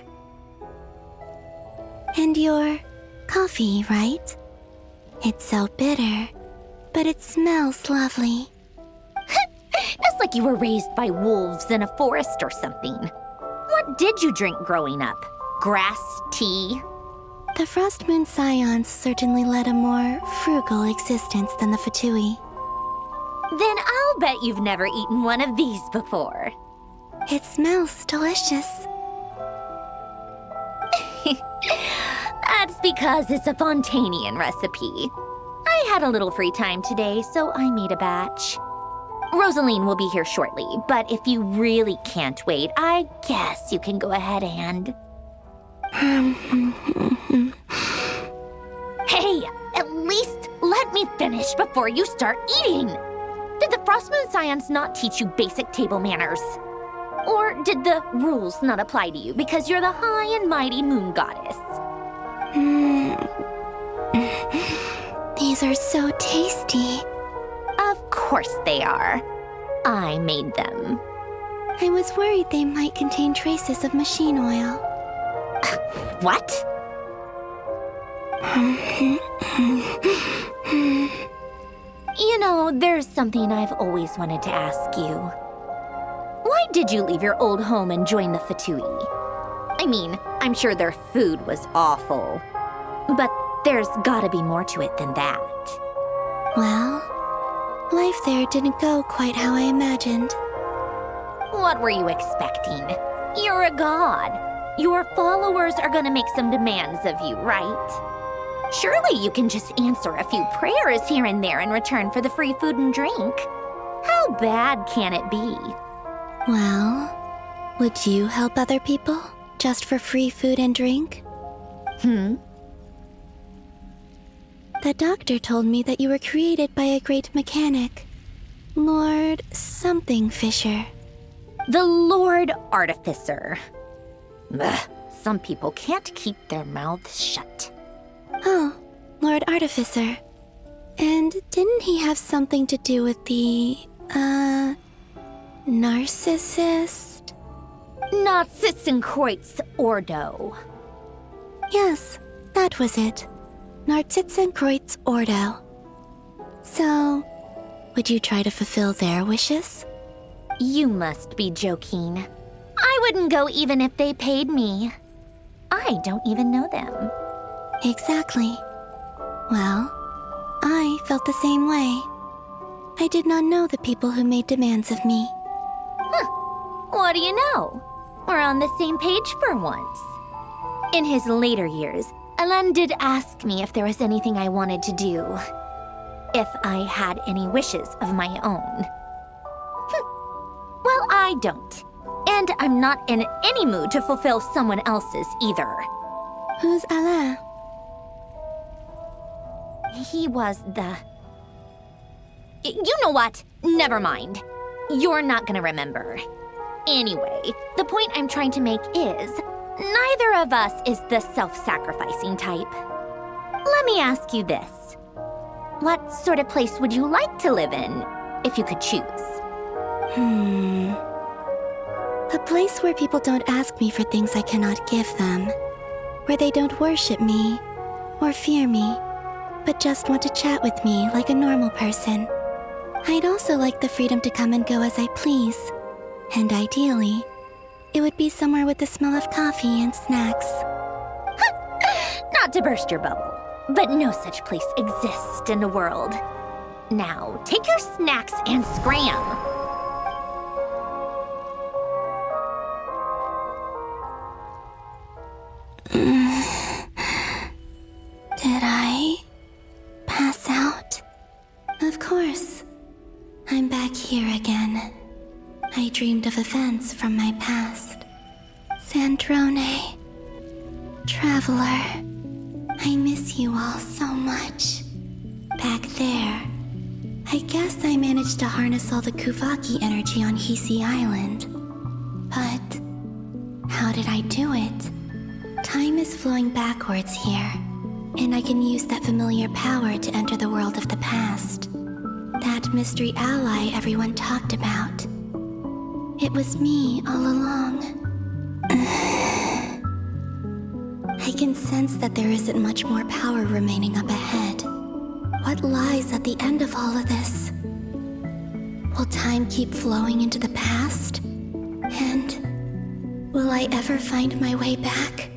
R: And your coffee, right? It's so bitter, but it smells lovely.
B: It's like you were raised by wolves in a forest or something. What did you drink growing up? Grass tea?
R: The Frost Moon Scions certainly led a more frugal existence than the Fatui.
B: Then I'll bet you've never eaten one of these before.
R: It smells delicious.
B: That's because it's a Fontanian recipe. I had a little free time today, so I made a batch. Rosaline will be here shortly, but if you really can't wait, I guess you can go ahead and... Hey, at least let me finish before you start eating! Did the Frost Moon Scions not teach you basic table manners? Or did the rules not apply to you because you're the high and mighty moon goddess?
R: These are so tasty.
B: Of course they are. I made them.
R: I was worried they might contain traces of machine oil.
B: What? You know, there's something I've always wanted to ask you. Why did you leave your old home and join the Fatui? I mean, I'm sure their food was awful. But there's gotta be more to it than that.
R: Well, life there didn't go quite how I imagined.
B: What were you expecting? You're a god. Your followers are gonna make some demands of you, right? Surely you can just answer a few prayers here and there in return for the free food and drink. How bad can it be?
R: Well, would you help other people just for free food and drink? The doctor told me that you were created by a great mechanic, Lord something Fisher.
B: The Lord Artificer. Ugh, some people can't keep their mouths shut.
R: Oh, Lord Artificer. And didn't he have something to do with the, narcissist?
B: Narcissenkreuz Ordo.
R: Yes, that was it. Narcissenkreuz Ordo. So, would you try to fulfill their wishes?
B: You must be joking. I wouldn't go even if they paid me. I don't even know them.
R: Exactly. Well, I felt the same way. I did not know the people who made demands of me.
B: What do you know? We're on the same page for once. In his later years, Alan did ask me if there was anything I wanted to do. If I had any wishes of my own. Well, I don't. And I'm not in any mood to fulfill someone else's either.
R: Who's Alain?
B: He was the... You know what? Never mind. You're not gonna remember. Anyway, the point I'm trying to make is, neither of us is the self-sacrificing type. Let me ask you this. What sort of place would you like to live in, if you could choose?
R: A place where people don't ask me for things I cannot give them. Where they don't worship me, or fear me, but just want to chat with me like a normal person. I'd also like the freedom to come and go as I please. And ideally, it would be somewhere with the smell of coffee and snacks.
B: Not to burst your bubble, but no such place exists in the world. Now, take your snacks and scram.
R: Did I pass out? Of course. I'm back here again. I dreamed of events from my past. Sandrone. Traveler. I miss you all so much. Back there. I guess I managed to harness all the Kuvaki energy on Hisi Island. But how did I do it? Time is flowing backwards here, and I can use that familiar power to enter the world of the past. That mystery ally everyone talked about. It was me all along. I can sense that there isn't much more power remaining up ahead. What lies at the end of all of this? Will time keep flowing into the past? And will I ever find my way back?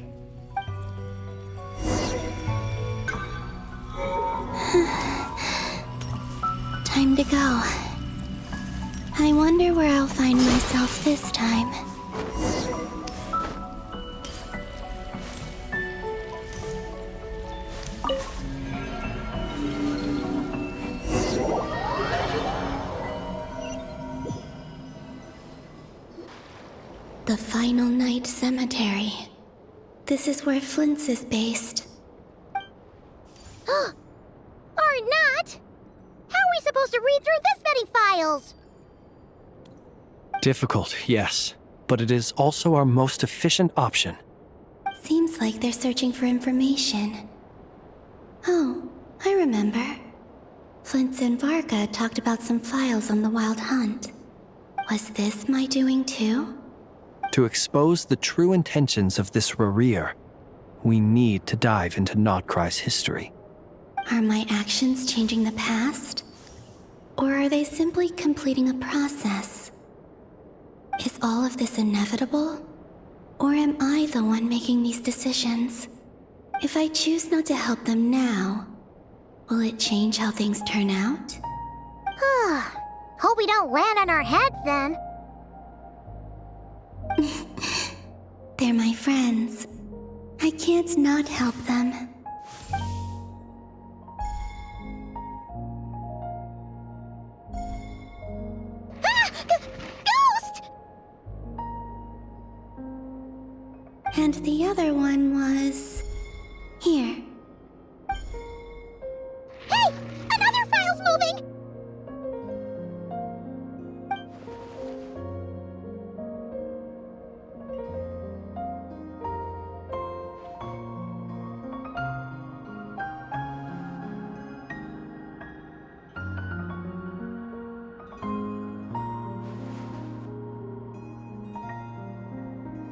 R: Time to go. I wonder where I'll find myself this time. The Final Night Cemetery. This is where Flint's is based.
G: Or not! How are we supposed to read through this many files?
E: Difficult, yes, but it is also our most efficient option.
R: Seems like they're searching for information. Oh, I remember. Flint and Varga talked about some files on the Wild Hunt. Was this my doing too?
E: To expose the true intentions of this Rerir, we need to dive into Notcry's history.
R: Are my actions changing the past? Or are they simply completing a process? Is all of this inevitable? Or am I the one making these decisions? If I choose not to help them now, will it change how things turn out?
G: Hope we don't land on our heads then.
R: They're my friends. I can't not help them.
G: Ghost!
R: And the other one was... here.
G: Hey! Another file's moving!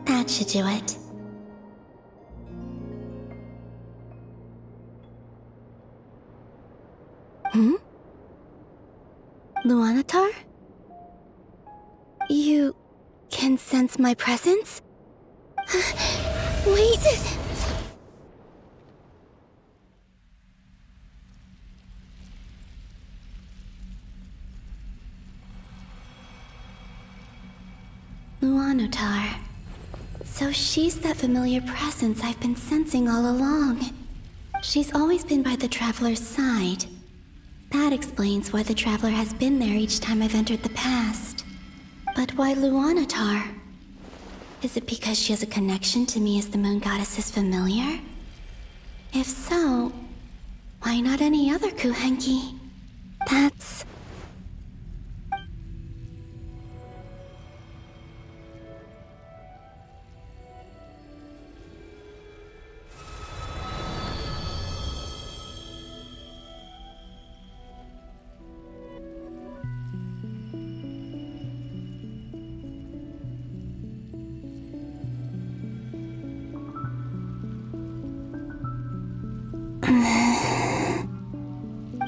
R: That should do it. Luonnotar? You can sense my presence? Wait! Luonnotar. So she's that familiar presence I've been sensing all along. She's always been by the Traveler's side. That explains why the Traveler has been there each time I've entered the past. But why Luonnotar? Is it because she has a connection to me as the Moon Goddess's familiar? If so, why not any other Kuhenki? That's...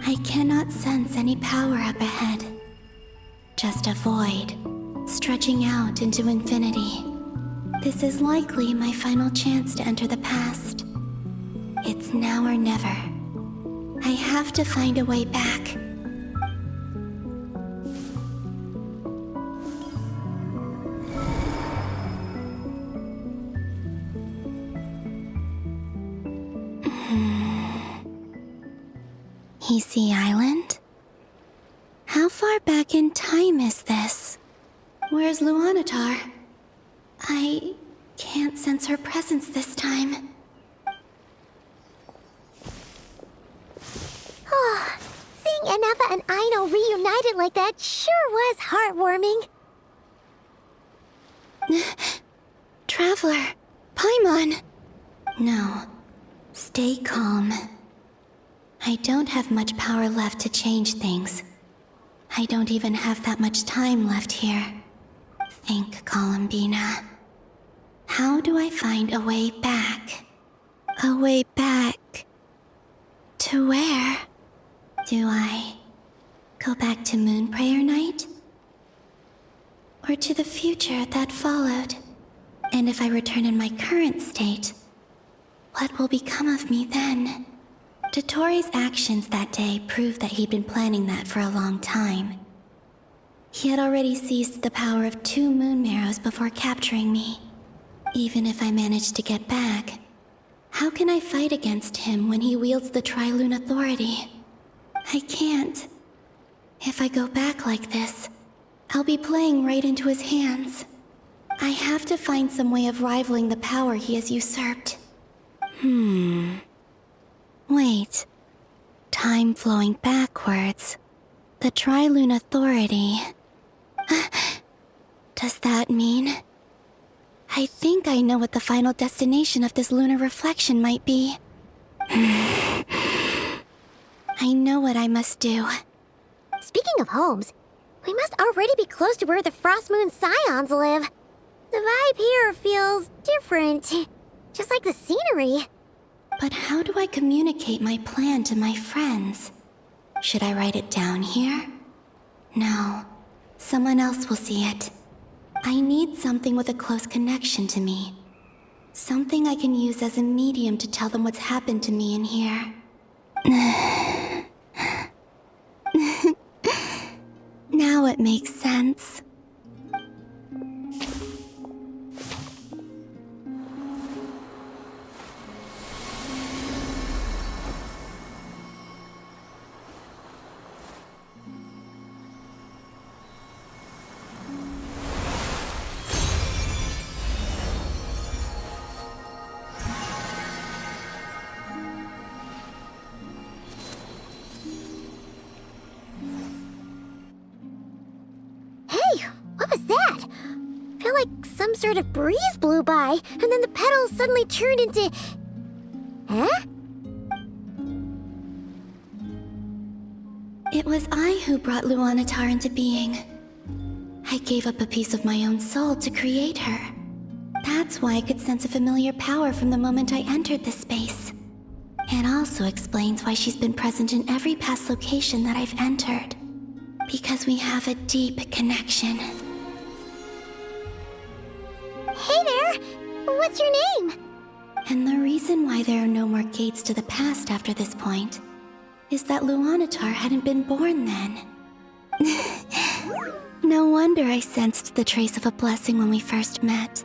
R: I cannot sense any power up ahead. Just a void, stretching out into infinity. This is likely my final chance to enter the past. It's now or never. I have to find a way back. Hisi Island? How far back in time is this? Where's Luonnotar? I can't sense her presence this time.
G: Seeing Anafa and Aino reunited like that sure was heartwarming.
R: Traveler, Paimon! No, stay calm. I don't have much power left to change things. I don't even have that much time left here. Think, Columbina. How do I find a way back? A way back... to where? Do I go back to Moon Prayer Night? Or to the future that followed? And if I return in my current state, what will become of me then? Dotori's actions that day proved that he'd been planning that for a long time. He had already seized the power of 2 moon marrows before capturing me. Even if I managed to get back, how can I fight against him when he wields the Tri-Lune authority? I can't. If I go back like this, I'll be playing right into his hands. I have to find some way of rivaling the power he has usurped. Wait. Time flowing backwards. The Tri-Lune Authority. Does that mean... I think I know what the final destination of this lunar reflection might be. I know what I must do.
G: Speaking of homes, we must already be close to where the Frost Moon Scions live. The vibe here feels different, just like the scenery.
R: But how do I communicate my plan to my friends? Should I write it down here? No. Someone else will see it. I need something with a close connection to me. Something I can use as a medium to tell them what's happened to me in here. Now it makes sense.
G: Some sort of breeze blew by, and then the petals suddenly turned into... Huh?
R: It was I who brought Luonnotar into being. I gave up a piece of my own soul to create her. That's why I could sense a familiar power from the moment I entered this space. It also explains why she's been present in every past location that I've entered. Because we have a deep connection.
G: Hey there! What's your name?
R: And the reason why there are no more gates to the past after this point is that Luonnotar hadn't been born then. No wonder I sensed the trace of a blessing when we first met.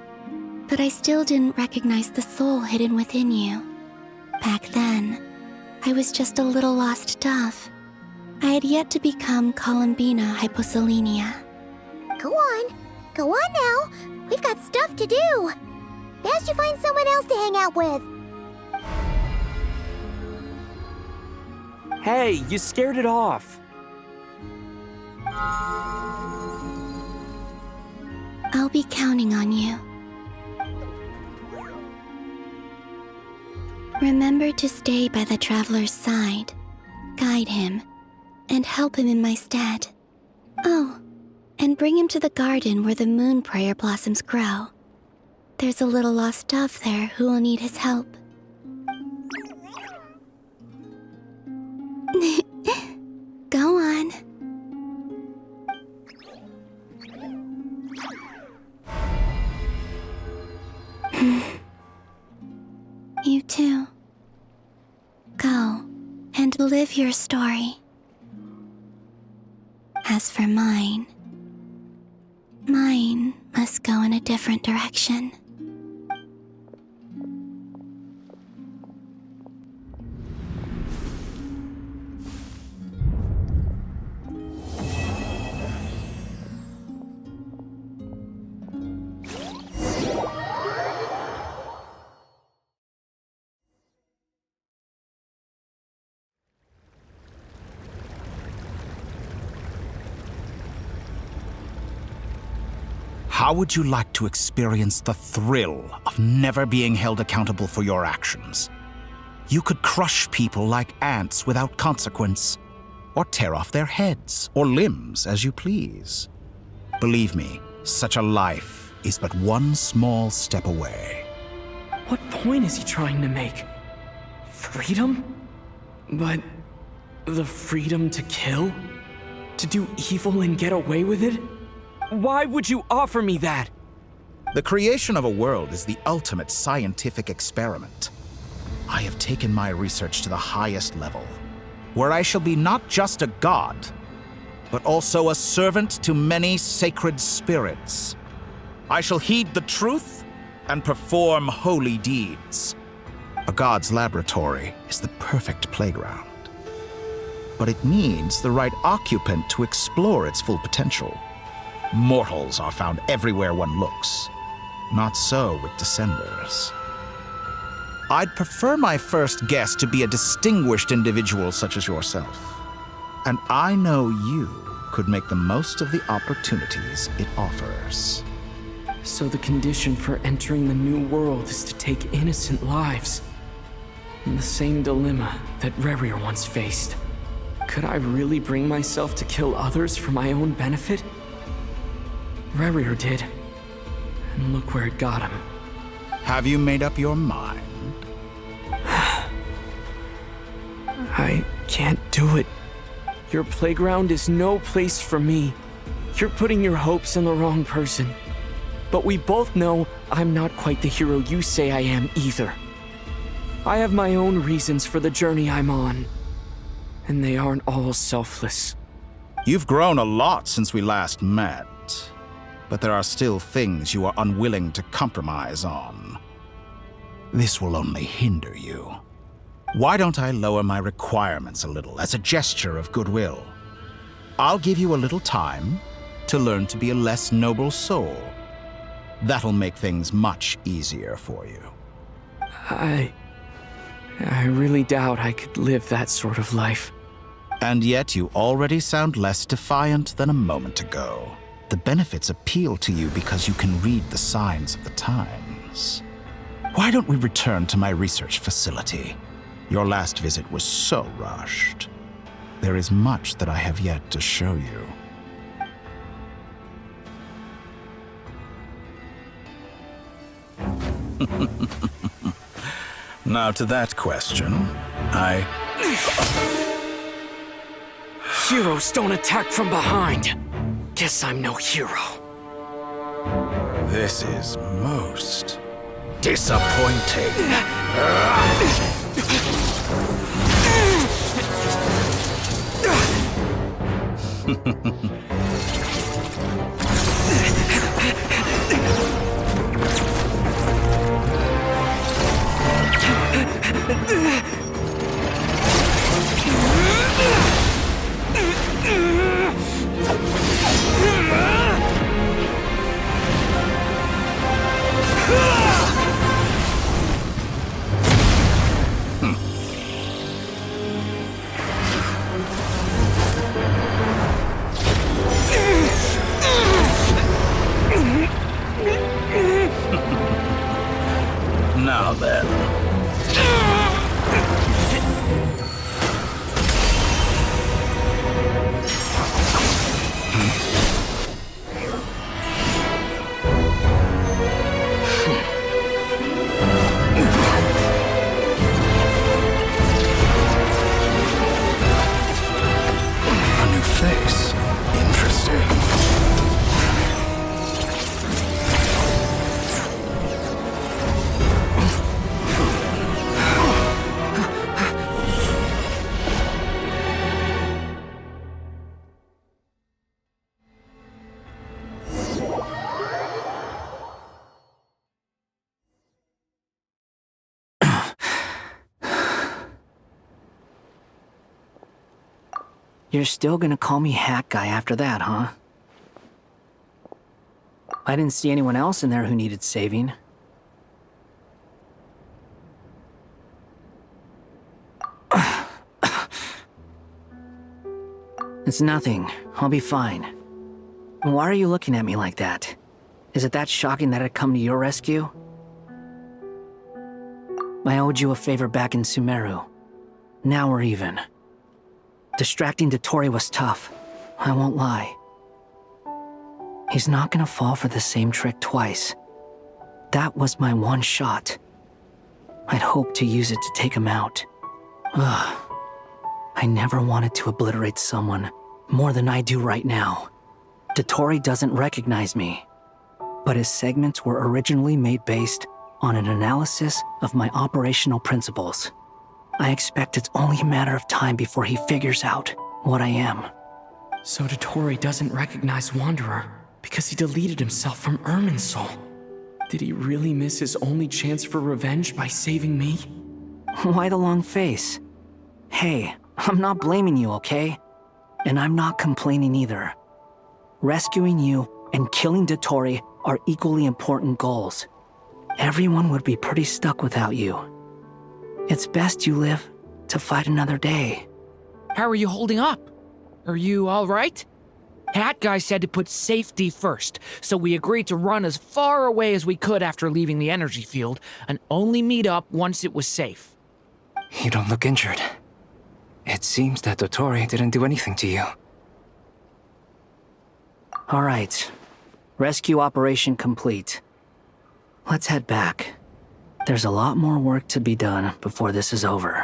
R: But I still didn't recognize the soul hidden within you. Back then, I was just a little lost dove. I had yet to become Columbina Hyposelenia.
G: Go on now. We've got stuff to do. Best you find someone else to hang out with.
Q: Hey, you scared it off.
R: I'll be counting on you. Remember to stay by the traveler's side, guide him, and help him in my stead. Oh, and bring him to the garden where the moon prayer blossoms grow. There's a little lost dove there who will need his help. Go on. You too. Go and live your story. As for mine must go in a different direction.
O: How would you like to experience the thrill of never being held accountable for your actions? You could crush people like ants without consequence, or tear off their heads or limbs as you please. Believe me, such a life is but one small step away.
Q: What point is he trying to make? Freedom? But the freedom to kill? To do evil and get away with it? Why would you offer me that?
O: The creation of a world is the ultimate scientific experiment. I have taken my research to the highest level, where I shall be not just a god, but also a servant to many sacred spirits. I shall heed the truth and perform holy deeds. A god's laboratory is the perfect playground, but it needs the right occupant to explore its full potential. Mortals are found everywhere one looks, Not so with Descenders. I'd prefer my first guest to be a distinguished individual such as yourself. And I know you could make the most of the opportunities it offers.
Q: So the condition for entering the new world is to take innocent lives. In the same dilemma that Rerir once faced. Could I really bring myself to kill others for my own benefit? Rerir did. And look where it got him.
O: Have you made up your mind?
Q: I can't do it. Your playground is no place for me. You're putting your hopes on the wrong person. But we both know I'm not quite the hero you say I am either. I have my own reasons for the journey I'm on. And they aren't all selfless.
O: You've grown a lot since we last met. But there are still things you are unwilling to compromise on. This will only hinder you. Why don't I lower my requirements a little as a gesture of goodwill? I'll give you a little time to learn to be a less noble soul. That'll make things much easier for you.
Q: I really doubt I could live that sort of life.
O: And yet you already sound less defiant than a moment ago. The benefits appeal to you because you can read the signs of the times. Why don't we return to my research facility? Your last visit was so rushed. There is much that I have yet to show you. Now to that question,
Q: Heroes don't attack from behind. Guess I'm no hero.
O: This is most disappointing. Now then. A new face. Interesting.
L: You're still gonna call me Hack Guy after that, huh? I didn't see anyone else in there who needed saving. It's nothing. I'll be fine. Why are you looking at me like that? Is it that shocking that I'd come to your rescue? I owed you a favor back in Sumeru. Now we're even. Distracting Dottore was tough, I won't lie. He's not gonna fall for the same trick twice. That was my one shot. I'd hoped to use it to take him out. Ugh. I never wanted to obliterate someone more than I do right now. Dottore doesn't recognize me, but his segments were originally made based on an analysis of my operational principles. I expect it's only a matter of time before he figures out what I am.
Q: So Dottore doesn't recognize Wanderer because he deleted himself from Irminsul. Did he really miss his only chance for revenge by saving me?
L: Why the long face? Hey, I'm not blaming you, okay? And I'm not complaining either. Rescuing you and killing Dottore are equally important goals. Everyone would be pretty stuck without you. It's best you live to fight another day.
K: How are you holding up? Are you all right? Hat Guy said to put safety first, so we agreed to run as far away as we could after leaving the energy field, and only meet up once it was safe.
A: You don't look injured. It seems that Dottore didn't do anything to you.
L: All right. Rescue operation complete. Let's head back. There's a lot more work to be done before this is over.